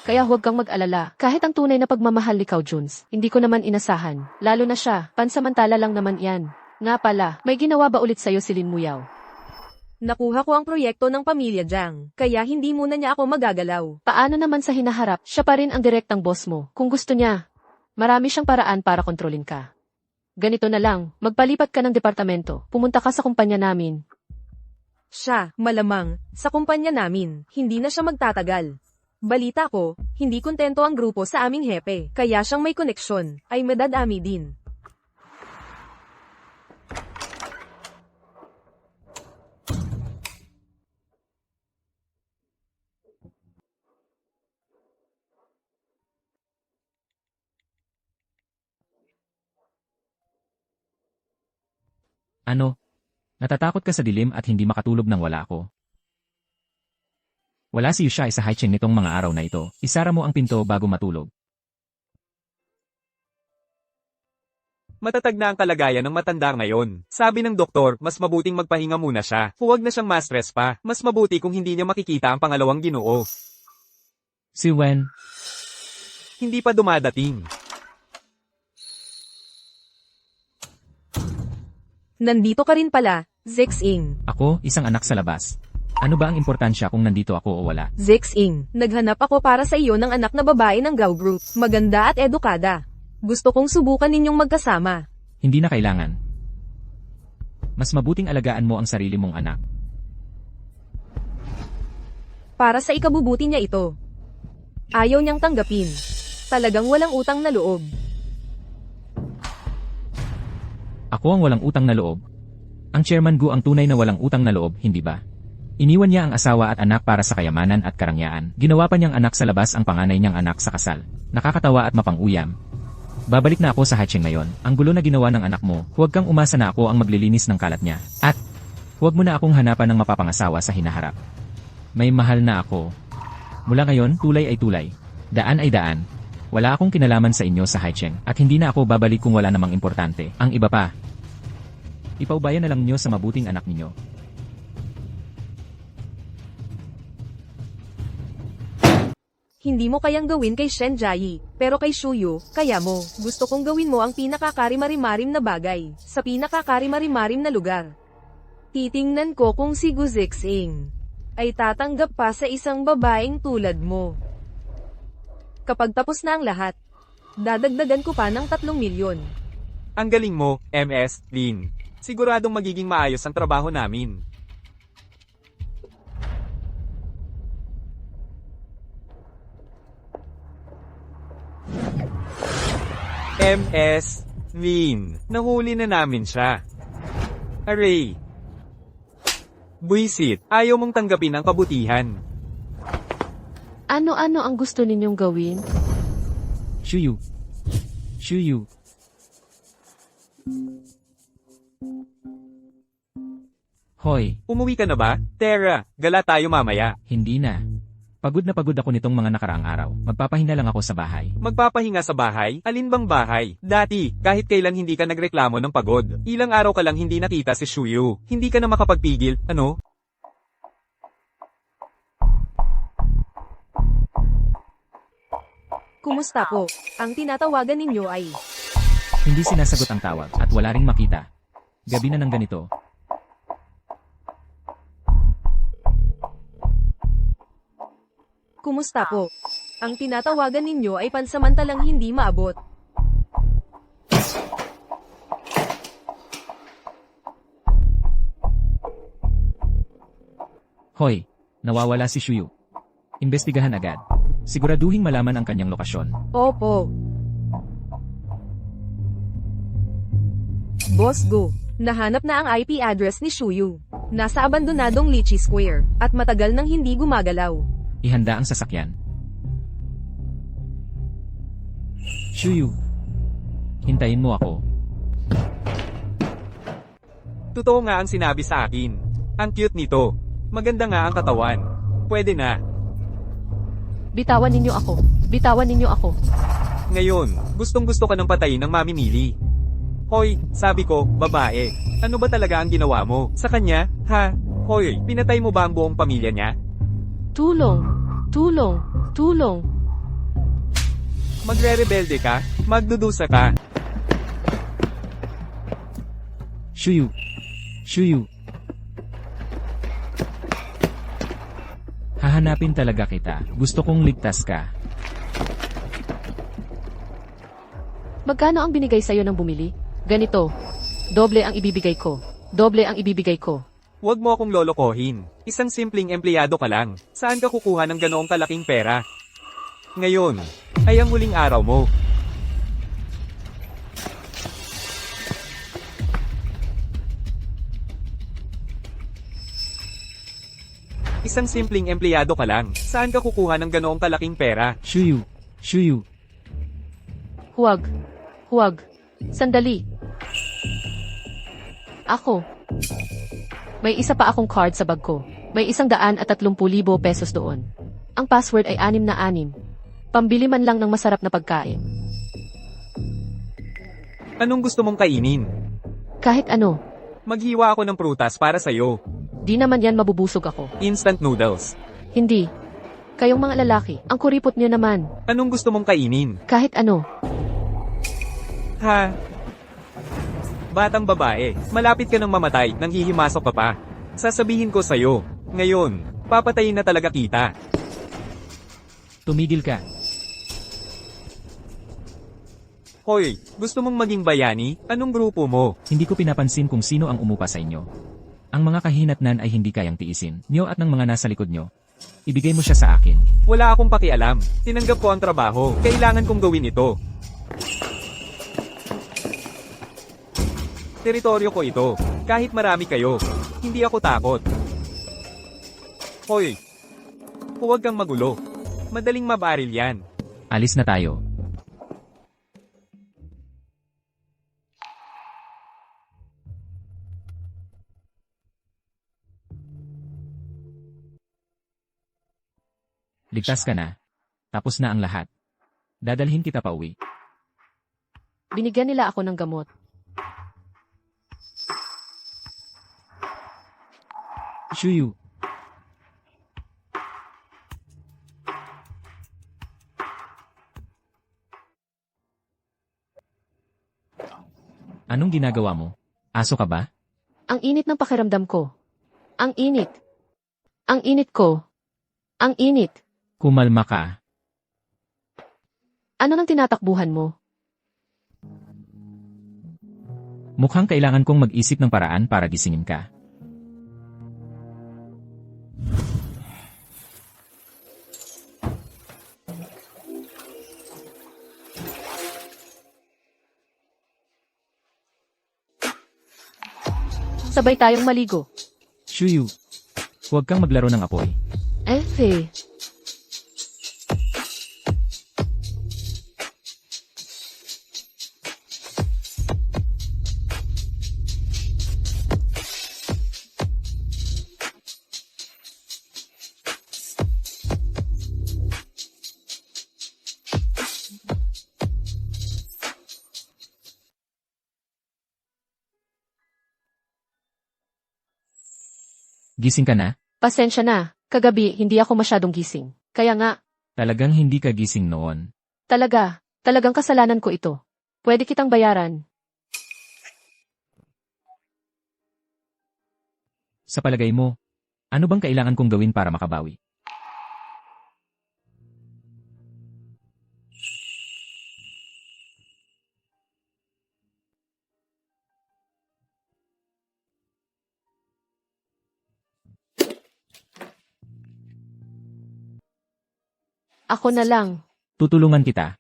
Kaya huwag kang mag-alala. Kahit ang tunay na pagmamahal ni Cao Juns, hindi ko naman inasahan. Lalo na siya, pansamantala lang naman yan. Nga pala, may ginawa ba ulit sa'yo si Lin Muyaw? Nakuha ko ang proyekto ng pamilya Jiang, kaya hindi muna niya ako magagalaw. Paano naman sa hinaharap, siya pa rin ang direktang boss mo. Kung gusto niya, marami siyang paraan para kontrolin ka. Ganito na lang, magpalipat ka ng departamento, pumunta ka sa kumpanya namin. Siya, malamang, sa kumpanya namin, hindi na siya magtatagal. Balita ko, hindi kontento ang grupo sa aming hepe, kaya siyang may koneksyon, ay madadami din. Ano? Natatakot ka sa dilim at hindi makatulog nang wala ako? Wala si Yushai sa Haicheng nitong mga araw na ito. Isara mo ang pinto bago matulog. Matatag na ang kalagayan ng matanda ngayon. Sabi ng doktor, mas mabuting magpahinga muna siya. Huwag na siyang ma-stress pa. Mas mabuti kung hindi niya makikita ang pangalawang Ginoo. Si Wen, Hindi pa dumadating. Nandito ka rin pala, Zixing. ako, isang anak sa labas. Ano ba ang importansya kung nandito ako o wala? Zixing, naghanap ako para sa iyo ng anak na babae ng Gao Group. Maganda at edukada. Gusto kong subukan ninyong magkasama. Hindi na kailangan. Mas mabuting alagaan mo ang sarili mong anak. Para sa ikabubuti niya ito. Ayaw niyang tanggapin. Talagang walang utang na loob. Ako ang walang utang na loob. Ang Chairman Gu ang tunay na walang utang na loob, hindi ba? Iniwan niya ang asawa at anak para sa kayamanan at karangyaan. Ginawa pa niyang anak sa labas ang panganay niyang anak sa kasal. Nakakatawa at mapang-uyam. Babalik na ako sa Haicheng ngayon. Ang gulo na ginawa ng anak mo, huwag kang umasa na ako ang maglilinis ng kalat niya. At, huwag mo na akong hanapan ng mapapangasawa sa hinaharap. May mahal na ako. Mula ngayon, tulay ay tulay. Daan ay daan. Wala akong kinalaman sa inyo sa Haicheng, at hindi na ako babalik kung wala namang importante. Ang iba pa, ipaubayan na lang niyo sa mabuting anak ninyo. Hindi mo kayang gawin kay Shen Jiayi, pero kay Shuyu, kaya mo. Gusto kong gawin mo ang pinakakarimarim na bagay, sa pinakakarimarim na lugar. Titingnan ko kung si Gu Zixing ay tatanggap pa sa isang babaeng tulad mo. Kapag tapos na ang lahat, dadagdagan ko pa ng 3 milyon. Ang galing mo, MS, Lin. Siguradong magiging maayos ang trabaho namin. MS, Lin. Nahuli na namin siya. Aray. Buisit, ayaw mong tanggapin ang kabutihan. Ano-ano ang gusto ninyong gawin? Shuyu. Shuyu. Hoy, Umuwi ka na ba? Tara, gala tayo mamaya. hindi na. Pagod na pagod ako nitong mga nakaraang araw. Magpapahinga lang ako sa bahay. Magpapahinga sa bahay? Alin bang bahay? Dati, kahit kailan hindi ka nagreklamo ng pagod. Ilang araw ka lang hindi nakita si Shuyu. Hindi ka na makapagpigil, ano? Kumusta po? Ang tinatawagan ninyo ay... Hindi sinasagot ang tawag at wala ring makita. Gabi na ng ganito. Kumusta po? Ang tinatawagan ninyo ay pansamantalang hindi maabot. Hoy, nawawala si Shuyu. Imbestigahan agad. Siguraduhing malaman ang kanyang lokasyon. Opo. Boss Go, nahanap na ang IP address ni Shuyu. Nasa abandonadong Lychee Square, at matagal nang hindi gumagalaw. Ihanda ang sasakyan. Shuyu. Hintayin mo ako. Totoo nga ang sinabi sa akin. Ang cute nito. Maganda nga ang katawan. Pwede na. Bitawan ninyo ako. Bitawan ninyo ako. Ngayon, gustong-gusto ka ng patayin ng Mami Millie. Hoy, sabi ko, babae. Ano ba talaga ang ginawa mo sa kanya, ha? Hoy, pinatay mo ba ang buong pamilya niya? Tulong. Tulong. Tulong. Magre-rebelde ka? Magdudusa ka? Shuyu. Shuyu. Hahanapin talaga kita. Gusto kong ligtas ka. Magkano ang binigay sa'yo ng bumili? Ganito. Doble ang ibibigay ko. Doble ang ibibigay ko. Huwag mo akong lolokohin. Isang simpleng empleyado ka lang. Saan ka kukuha ng ganoong kalaking pera? Ngayon, ay ang huling araw mo. Isang simpleng empleyado ka lang. Saan ka kukuha ng ganoong kalaking pera? Shuyu. Shuyu. Huwag. Huwag. Sandali. Ako. May isa pa akong card sa bag ko. May 130,000 pesos doon. Ang password ay 6 na 6. Pambili man lang ng masarap na pagkain. Anong gusto mong kainin? Kahit ano. Maghiwa ako ng prutas para sa'yo. Di naman yan mabubusog ako. Instant noodles. Hindi. Kayong mga lalaki, ang kuripot niyo naman. Anong gusto mong kainin? Kahit ano. Ha? Batang babae, malapit ka nang mamatay nang hihimasok ka pa. Sasabihin ko sa'yo, ngayon, papatayin na talaga kita. Tumigil ka. Hoy, gusto mong maging bayani? Anong grupo mo? Hindi ko pinapansin kung sino ang umupa sa inyo. Ang mga kahinatnan ay hindi kayang tiisin, niyo at ng mga nasa likod nyo. Ibigay mo siya sa akin. Wala akong pakialam. Tinanggap ko ang trabaho. Kailangan kong gawin ito. Teritoryo ko ito. Kahit marami kayo. Hindi ako takot. Hoy, huwag kang magulo. Madaling mabaril yan. Alis na tayo. Ligtas ka na. Tapos na ang lahat. Dadalhin kita pa uwi. Binigyan nila ako ng gamot. Shuyu. Anong ginagawa mo? Aso ka ba? Ang init ng pakiramdam ko. Ang init. Ang init ko. Ang init. Kumalma ka. Ano nang tinatakbuhan mo? Mukhang kailangan kong mag-isip ng paraan para gisingin ka. Sabay tayong maligo. Shuyu. Huwag kang maglaro ng apoy. Eh. Gising ka na? Pasensya na. Kagabi, hindi ako masyadong gising. Kaya nga, Talagang hindi ka gising noon. talagang kasalanan ko ito. Pwede kitang bayaran. Sa palagay mo, ano bang kailangan kong gawin para makabawi? Ako na lang. Tutulungan kita.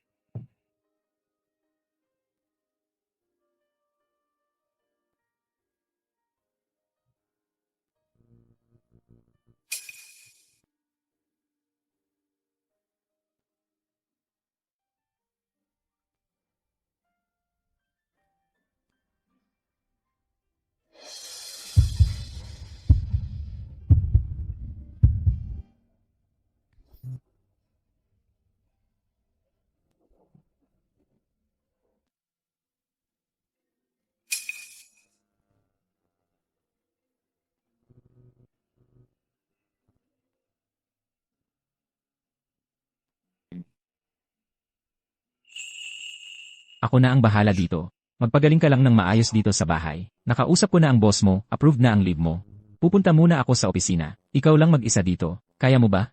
Ako na ang bahala dito. Magpagaling ka lang ng maayos dito sa bahay. Nakausap ko na ang boss mo, approved na ang leave mo. Pupunta muna ako sa opisina. Ikaw lang mag-isa dito. Kaya mo ba?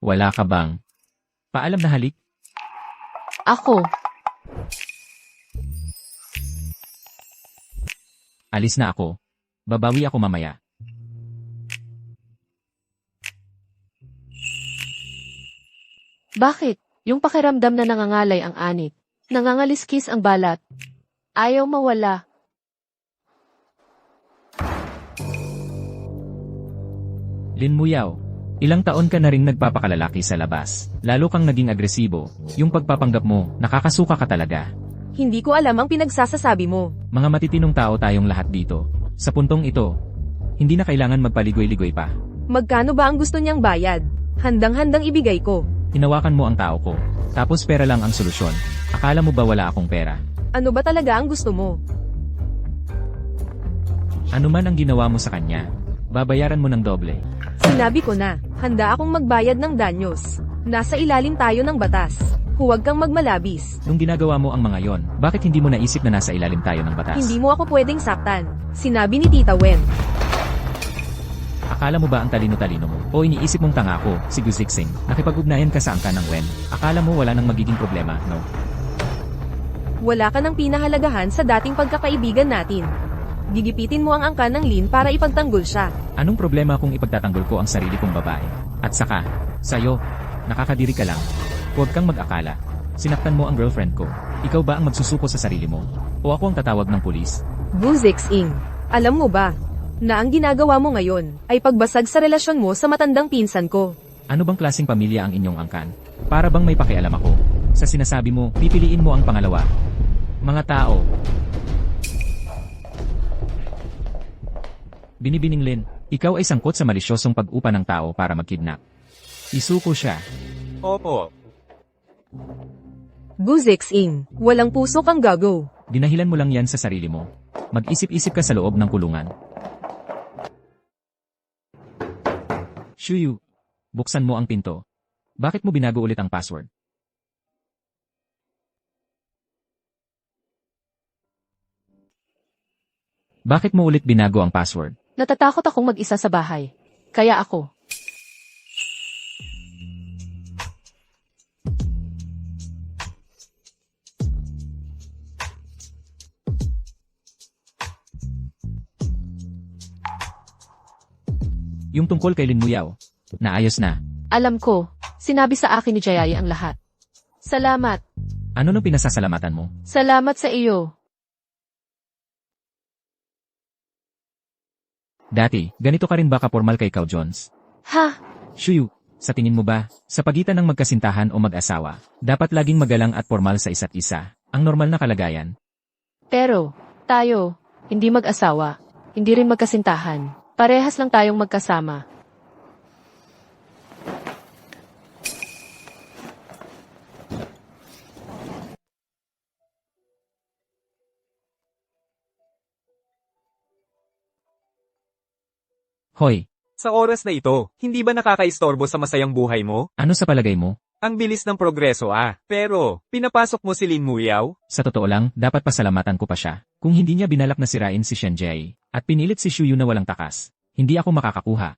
Wala ka bang? Paalam na halik? Ako, Alis na ako. Babawi ako mamaya. bakit? Yung pakiramdam na nangangalay ang anit. Nangangaliskis ang balat. Ayaw mawala. Lin Muyaw, ilang taon ka na ring nagpapakalalaki sa labas. Lalo kang naging agresibo. Yung pagpapanggap mo, nakakasuka ka talaga. Hindi ko alam ang pinagsasasabi mo. Mga matitinong tao tayong lahat dito. Sa puntong ito, hindi na kailangan magpaligoy-ligoy pa. Magkano ba ang gusto niyang bayad? Handang-handang ibigay ko. Hinawakan mo ang tao ko. Tapos pera lang ang solusyon. Akala mo ba wala akong pera? Ano ba talaga ang gusto mo? Ano man ang ginawa mo sa kanya, babayaran mo ng doble. Sinabi ko na, handa akong magbayad ng danyos. Nasa ilalim tayo ng batas. Huwag kang magmalabis. Nung ginagawa mo ang mga yon, bakit hindi mo naisip na nasa ilalim tayo ng batas? Hindi mo ako pwedeng saktan. Sinabi ni Tita Wen. Akala mo ba ang talino-talino mo? O iniisip mong tanga ko, si Guziksing, nakipag-ugnayan ka sa angkan ng Wen? Akala mo wala nang magiging problema, no? Wala ka ng pinahalagahan sa dating pagkakaibigan natin. Gigipitin mo ang angkan ng Lin para ipagtanggol siya. Anong problema kung ipagtatanggol ko ang sarili kong babae? At saka, sayo, nakakadiri ka lang. Huwag kang mag-akala. Sinaktan mo ang girlfriend ko. Ikaw ba ang magsusuko sa sarili mo? O ako ang tatawag ng pulis? Buzix-ing, alam mo ba, na ang ginagawa mo ngayon ay pagbasag sa relasyon mo sa matandang pinsan ko. Ano bang klaseng pamilya ang inyong angkan? Para bang may pakialam ako? Sa sinasabi mo, pipiliin mo ang pangalawa. Mga tao. Binibining Lin, ikaw ay sangkot sa malisyosong pag-upa ng tao para magkidnap. Isuko siya. Opo. Buzix-ing, walang puso kang gago. Dinahilan mo lang yan sa sarili mo. Mag-isip-isip ka sa loob ng kulungan. Shuyu, buksan mo ang pinto. Bakit mo binago ulit ang password? Bakit mo ulit binago ang password? Natatakot akong mag-isa sa bahay. Kaya ako. Yung tungkol kay Lin Muyaw. Naayos na. Alam ko, sinabi sa akin ni Jayaya ang lahat. Salamat. Ano nang pinasasalamatan mo? Salamat sa iyo. Dati, ganito ka rin ba kapormal kay Kao Jones? Ha? Shuyu, sa tingin mo ba, sa pagitan ng magkasintahan o mag-asawa, dapat laging magalang at formal sa isa't isa, ang normal na kalagayan? Pero, tayo, hindi mag-asawa, hindi rin magkasintahan. Parehas lang tayong magkasama. Hoy, Sa oras na ito, hindi ba nakakaistorbo sa masayang buhay mo? ano sa palagay mo? Ang bilis ng progreso Pero, pinapasok mo si Lin Muyaw? Sa totoo lang, dapat pasalamatan ko pa siya. Kung hindi niya binalak na sirain si Shen Jie, at pinilit si Shuyu na walang takas, hindi ako makakakuha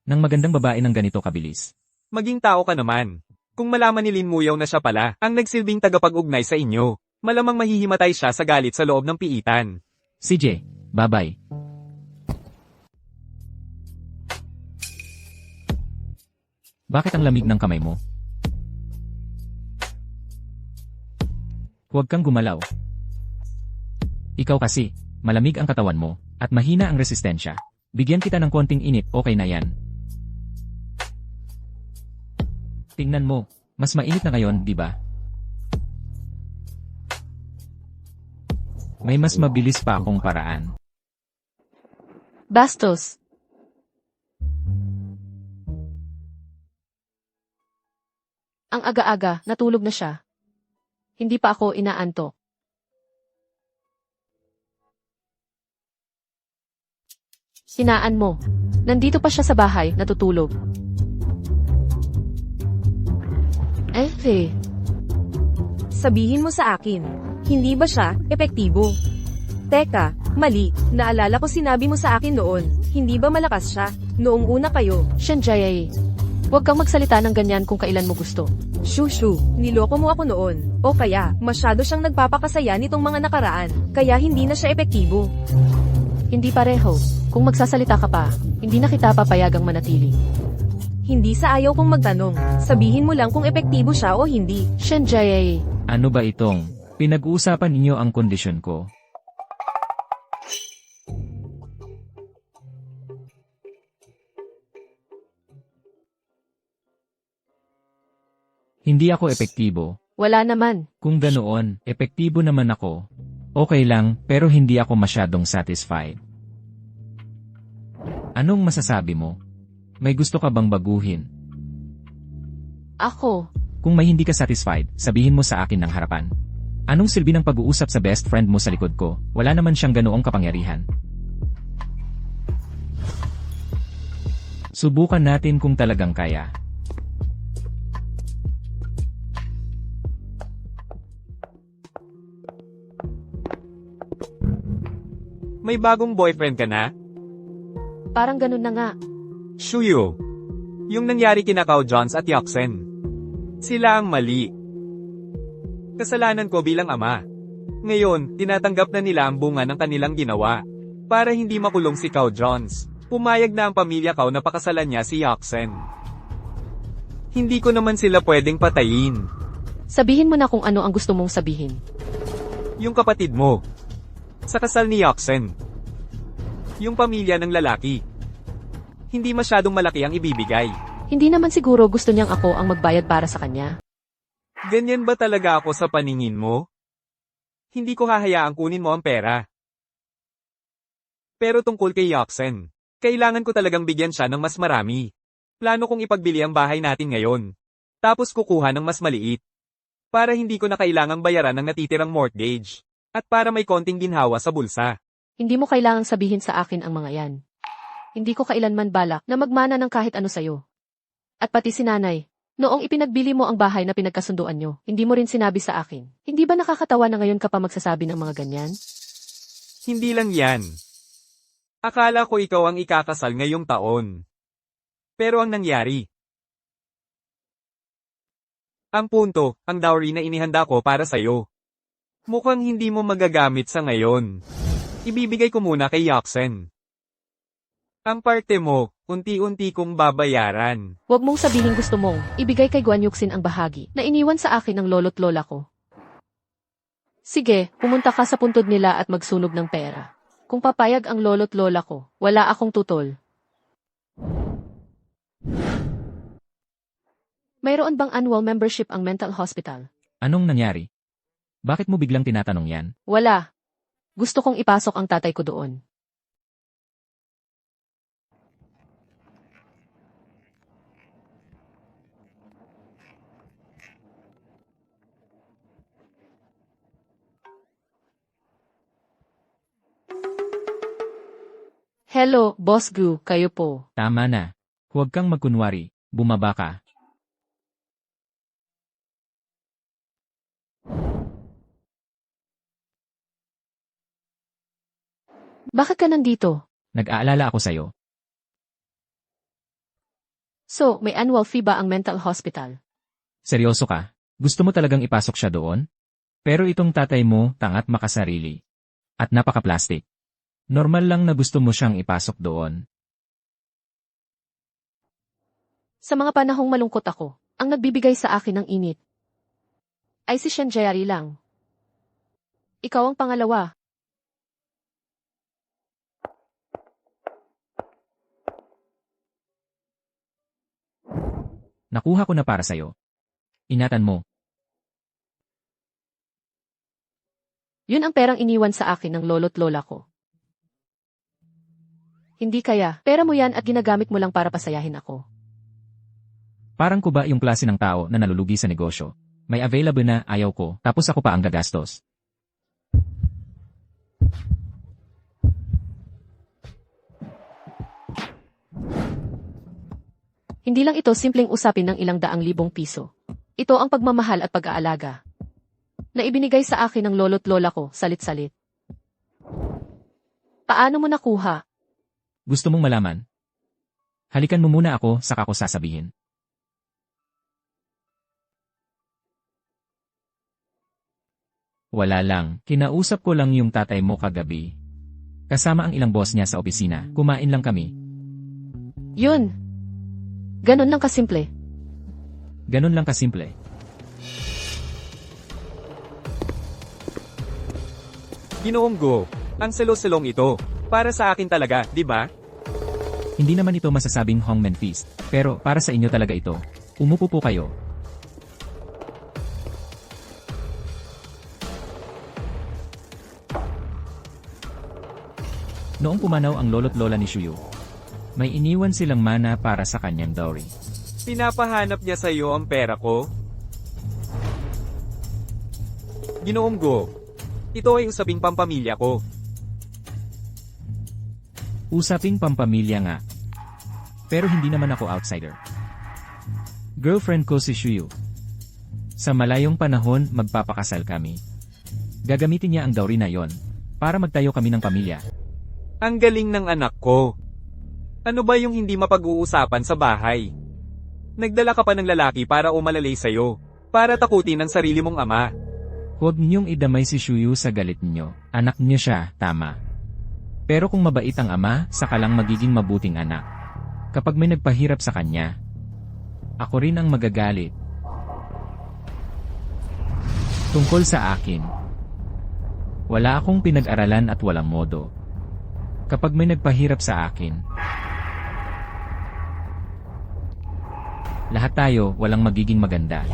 ng magandang babae ng ganito kabilis. Maging tao ka naman. Kung malaman ni Lin Muyaw na siya pala, ang nagsilbing tagapag-ugnay sa inyo, malamang mahihimatay siya sa galit sa loob ng piitan. CJ, bye-bye. Bakit ang lamig ng kamay mo? Huwag kang gumalaw. Ikaw kasi, malamig ang katawan mo, at mahina ang resistensya. Bigyan kita ng konting init, okay na yan. Tingnan mo, mas mainit na ngayon, di ba? May mas mabilis pa akong paraan. Bastos. Ang aga-aga, natulog na siya. Hindi pa ako inaantok. Hinaan mo. Nandito pa siya sa bahay, natutulog. Sabihin mo sa akin, hindi ba siya epektibo? Teka, mali, naalala ko sinabi mo sa akin noon, hindi ba malakas siya? Noong una kayo, Shenjaya, huwag kang magsalita ng ganyan kung kailan mo gusto. shushu, niloko mo ako noon. O kaya, masyado siyang nagpapakasaya nitong mga nakaraan, kaya hindi na siya epektibo. Hindi pareho. Kung magsasalita ka pa, hindi na kita papayagang manatili. Hindi sa ayaw kong magtanong, sabihin mo lang kung epektibo siya o hindi. Shenjaya, Ano ba itong? Pinag-uusapan ninyo ang kondisyon ko. Hindi ako epektibo. wala naman. Kung ganoon, epektibo naman ako. Okay lang, pero hindi ako masyadong satisfied. Anong masasabi mo? May gusto ka bang baguhin? Ako, Kung may hindi ka satisfied, sabihin mo sa akin ng harapan. Anong silbi ng pag-uusap sa best friend mo sa likod ko? Wala naman siyang ganoong kapangyarihan. Subukan natin kung talagang kaya. May bagong boyfriend ka na? parang ganun na nga. Shuyo. Yung nangyari kina Kao Jones at Yaksen. Sila ang mali. Kasalanan ko bilang ama. Ngayon, tinatanggap na nila ang bunga ng kanilang ginawa. Para hindi makulong si Kao Jones, pumayag na ang pamilya Kao na pakasalan niya si Yaksen. Hindi ko naman sila pwedeng patayin. Sabihin mo na kung ano ang gusto mong sabihin. Yung kapatid mo. Sa kasal ni Yaksen. Yung pamilya ng lalaki. Hindi masyadong malaki ang ibibigay. Hindi naman siguro gusto niyang ako ang magbayad para sa kanya. Ganyan ba talaga ako sa paningin mo? Hindi ko hahayaang kunin mo ang pera. Pero tungkol kay Yaksen, kailangan ko talagang bigyan siya ng mas marami. Plano kong ipagbili ang bahay natin ngayon. Tapos kukuha ng mas maliit. Para hindi ko na kailangang bayaran ng natitirang mortgage. At para may konting ginhawa sa bulsa. Hindi mo kailangang sabihin sa akin ang mga yan. Hindi ko kailanman balak na magmana ng kahit ano sa'yo. At pati si nanay, noong ipinagbili mo ang bahay na pinagkasunduan nyo, hindi mo rin sinabi sa akin. Hindi ba nakakatawa na ngayon ka pa magsasabi ng mga ganyan? Hindi lang yan. Akala ko ikaw ang ikakasal ngayong taon. Pero ang nangyari. Ang punto, ang dowry na inihanda ko para sa'yo. Mukhang hindi mo magagamit sa ngayon. Ibibigay ko muna kay Yaksen. Ang parte mo, unti-unti kong babayaran. Huwag mong sabihin gusto mong ibigay kay Guan Yuxin ang bahagi na iniwan sa akin ng lolo't lola ko. Sige, pumunta ka sa puntod nila at magsunog ng pera. Kung papayag ang lolo't lola ko, wala akong tutol. Mayroon bang annual membership ang mental hospital? Anong nangyari? Bakit mo biglang tinatanong yan? Wala. Gusto kong ipasok ang tatay ko doon. Hello, Boss Gu, kayo po. Tama na. Huwag kang magkunwari. Bumaba ka. Bakit ka nandito? Nag-aalala ako sa'yo. So, may annual fee ba ang mental hospital? Seryoso ka? Gusto mo talagang ipasok siya doon? Pero itong tatay mo, tangat makasarili. At napaka-plastic. Normal lang na gusto mo siyang ipasok doon. Sa mga panahong malungkot ako, ang nagbibigay sa akin ng init ay si Shenjari lang. Ikaw ang pangalawa. Nakuha ko na para sa'yo. Ingatan mo. Yun ang perang iniwan sa akin ng lolo't lola ko. Hindi kaya, pera mo yan at ginagamit mo lang para pasayahin ako. Parang ko ba yung klase ng tao na nalulugi sa negosyo? May available na ayaw ko, tapos ako pa ang gagastos. Hindi lang ito simpleng usapin ng ilang daang libong piso. Ito ang pagmamahal at pag-aalaga na ibinigay sa akin ng lolo't lola ko, salit-salit. Paano mo nakuha? Gusto mong malaman? Halikan mo muna ako, saka ko sasabihin. Wala lang, kinausap ko lang yung tatay mo kagabi. Kasama ang ilang boss niya sa opisina, kumain lang kami. Yun. Ganon lang kasimple. Ganun lang kasimple. Ginoong Go, ang selo-selong ito. Para sa akin talaga, di ba? Hindi naman ito masasabing hongmen feast, pero para sa inyo talaga ito. Umupo po kayo. Noong pumanaw ang lolo't lola ni Shuyo, may iniwan silang mana para sa kanyang dowry. Pinapahanap niya sa iyo ang pera ko? Ginoong Go, ito ay usaping pampamilya ko. Usaping pampamilya nga. Pero hindi naman ako outsider. Girlfriend ko si Shuyo. Sa malayong panahon, magpapakasal kami. Gagamitin niya ang dowry na yon para magtayo kami ng pamilya. Ang galing ng anak ko. Ano ba yung hindi mapag-uusapan sa bahay? Nagdala ka pa ng lalaki para umalalay sa'yo, para takutin ang sarili mong ama. Huwag niyong idamay si Shuyo sa galit niyo. Anak niyo siya, tama. Pero kung mabait ang ama, saka lang magiging mabuting anak. Kapag may nagpahirap sa kanya, ako rin ang magagalit. Tungkol sa akin, wala akong pinag-aralan at walang modo. Kapag may nagpahirap sa akin, lahat tayo walang magiging maganda.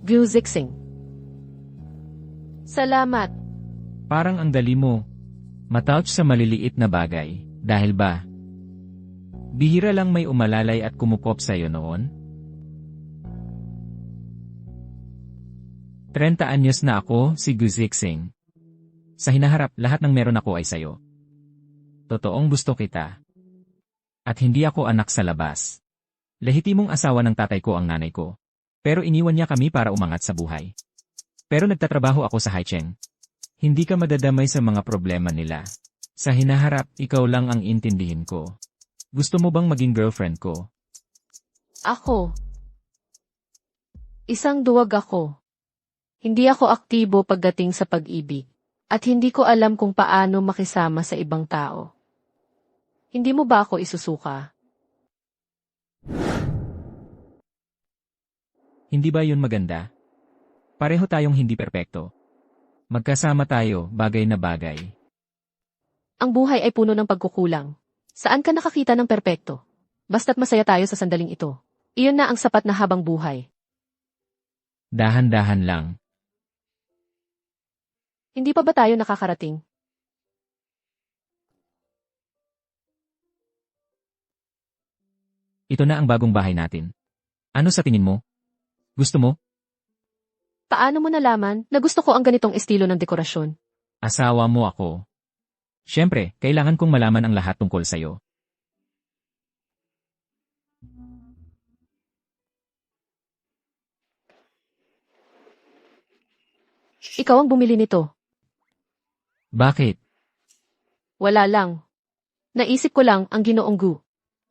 Gu Zixing. Salamat. Parang ang dali mo. Matouch sa maliliit na bagay. Dahil ba? Bihira lang may umalalay at kumupop sa'yo noon? 30 anyos na ako, si Gu Zixing. Sa hinaharap, lahat ng meron ako ay sa'yo. Totoong gusto kita. At hindi ako anak sa labas. Lehitimong asawa ng tatay ko ang nanay ko. Pero iniwan niya kami para umangat sa buhay. Pero nagtatrabaho ako sa Haicheng. Hindi ka madadamay sa mga problema nila. Sa hinaharap, ikaw lang ang intindihin ko. Gusto mo bang maging girlfriend ko? Ako. Isang duwag ako. Hindi ako aktibo pagdating sa pag-ibig. At hindi ko alam kung paano makisama sa ibang tao. Hindi mo ba ako isusuka? Hindi ba yun maganda? Pareho tayong hindi perpekto. Magkasama tayo, bagay na bagay. Ang buhay ay puno ng pagkukulang. Saan ka nakakita ng perpekto? Basta't masaya tayo sa sandaling ito. Iyon na ang sapat na habang buhay. Dahan-dahan lang. Hindi pa ba tayo nakakarating? Ito na ang bagong bahay natin. Ano sa tingin mo? Gusto mo? Paano mo nalaman na gusto ko ang ganitong estilo ng dekorasyon? Asawa mo ako. Siyempre, kailangan kong malaman ang lahat tungkol sa'yo. Ikaw ang bumili nito. Bakit? Wala lang. Naisip ko lang ang Ginoong Gu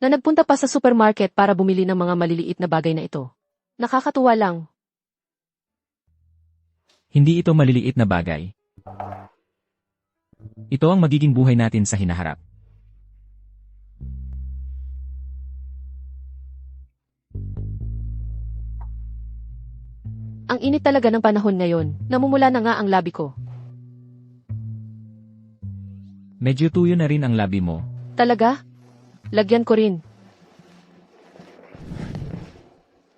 na nagpunta pa sa supermarket para bumili ng mga maliliit na bagay na ito. Nakakatuwa lang. Hindi ito maliliit na bagay. Ito ang magiging buhay natin sa hinaharap. Ang init talaga ng panahon ngayon. Namumula na nga ang labi ko. Medyo tuyo na rin ang labi mo. Talaga? Lagyan ko rin.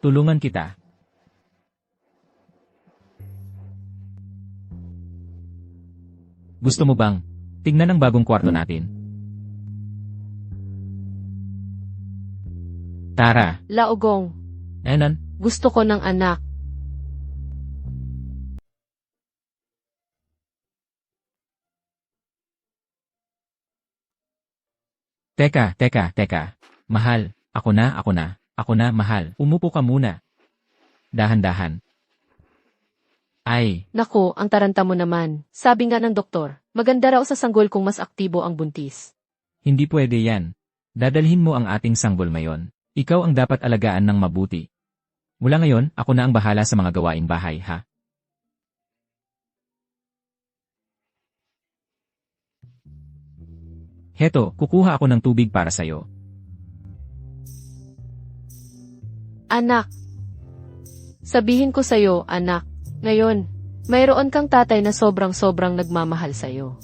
Tulungan kita. Gusto mo bang tingnan ang bagong kwarto natin? Tara, Laogong. Enan, Gusto ko ng anak. teka. Mahal, ako na, mahal. Umupo ka muna. Dahan-dahan. Ay, Nako, ang taranta mo naman. Sabi nga ng doktor, maganda raw sa sanggol kung mas aktibo ang buntis. hindi pwede yan. Dadalhin mo ang ating sanggol ngayon. Ikaw ang dapat alagaan ng mabuti. Mula ngayon, ako na ang bahala sa mga gawaing bahay, ha? Heto, kukuha ako ng tubig para sa'yo. Anak. Sabihin ko sa'yo, anak. Ngayon, mayroon kang tatay na sobrang nagmamahal sa'yo.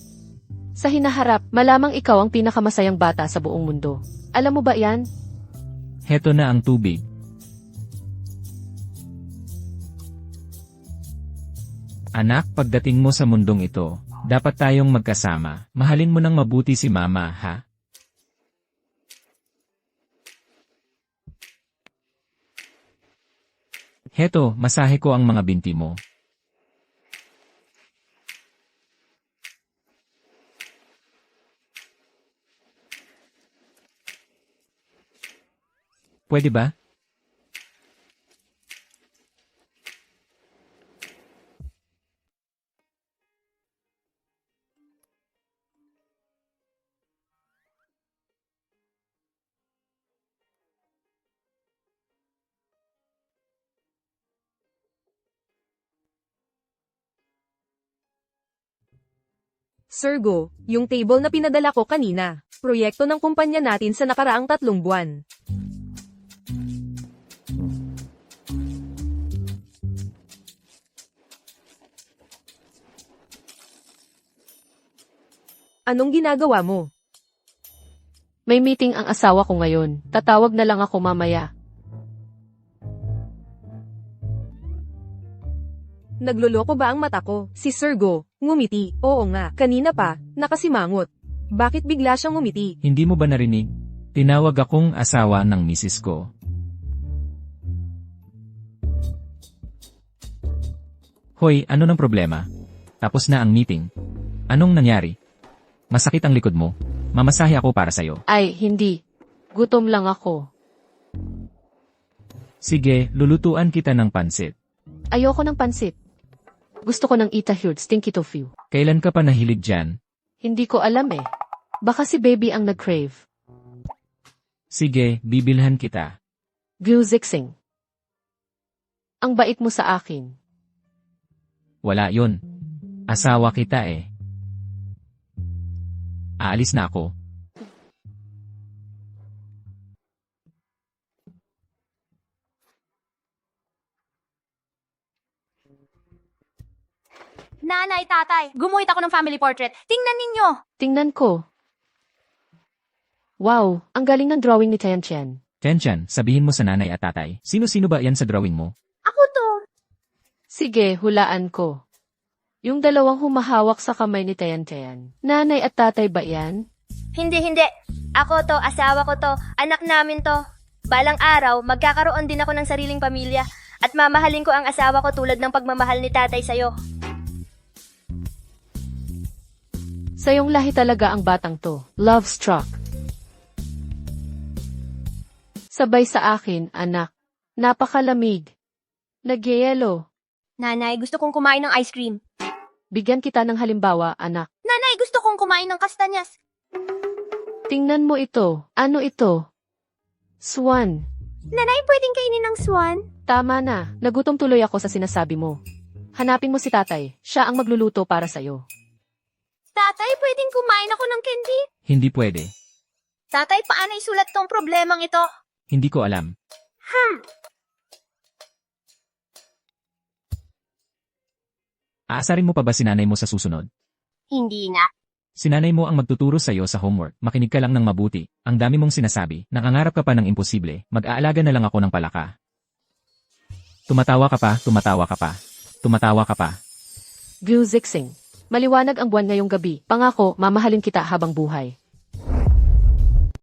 Sa hinaharap, malamang ikaw ang pinakamasayang bata sa buong mundo. Alam mo ba yan? Heto na ang tubig. Anak, pagdating mo sa mundong ito, dapat tayong magkasama. Mahalin mo ng mabuti si mama, ha? Heto, masahe ko ang mga binti mo. Pwede ba? Sir Go, yung table na pinadala ko kanina. Proyekto ng kumpanya natin sa nakaraang 3 buwan. Anong ginagawa mo? May meeting ang asawa ko ngayon. Tatawag na lang ako mamaya. Nagloloko ba ang mata ko? Si Sir Go, ngumiti. Oo nga, kanina pa, nakasimangot. Bakit bigla siyang ngumiti? Hindi mo ba narinig? Tinawag akong asawa ng misis ko. Hoy, ano ng problema? Tapos na ang meeting. Anong nangyari? Masakit ang likod mo? Mamasahe ako para sa'yo. Ay, hindi. Gutom lang ako. Sige, lulutuan kita ng pansit. Ayoko ng pansit. Gusto ko ng Ita-Hued Stinky Tofu. Kailan ka pa nahilig dyan? Hindi ko alam eh. Baka si baby ang nag-crave. Sige, bibilhan kita. Guzixing. Ang bait mo sa akin. Wala yon. Asawa kita eh. Aalis na ako. Nanay, tatay, gumuhit ako ng family portrait. Tingnan ninyo! Tingnan ko. Wow, ang galing ng drawing ni Tian Chen. Chen, sabihin mo sa nanay at tatay. Sino-sino ba yan sa drawing mo? Ako to! Sige, hulaan ko. Yung dalawang humahawak sa kamay ni Tian Chen. Nanay at tatay ba yan? Hindi. Ako to, asawa ko to, anak namin to. Balang araw, magkakaroon din ako ng sariling pamilya. At mamahalin ko ang asawa ko tulad ng pagmamahal ni tatay sa'yo. Sayong lahi talaga ang batang to. Love struck. Sabay sa akin, anak. Napakalamig. Nagyayelo. Nanay, gusto kong kumain ng ice cream. Bigyan kita ng halimbawa, anak. Nanay, gusto kong kumain ng kastanyas. Tingnan mo ito. Ano ito? Swan. Nanay, pwedeng kainin ng swan? Tama na. Nagutom tuloy ako sa sinasabi mo. Hanapin mo si tatay. Siya ang magluluto para sa'yo. Tatay, pwedeng kumain ako ng candy? Hindi pwede. Tatay, paano isulat tong problemang ito? Hindi ko alam. Aasarin mo pa ba si nanay mo sa susunod? Hindi nga. Si nanay mo ang magtuturo sa'yo sa homework. Makinig ka lang ng mabuti. Ang dami mong sinasabi. Nakangarap ka pa ng imposible. Mag-aalaga na lang ako ng palaka. Tumatawa ka pa. Guzixing. Maliwanag ang buwan ngayong gabi. Pangako, mamahalin kita habang buhay.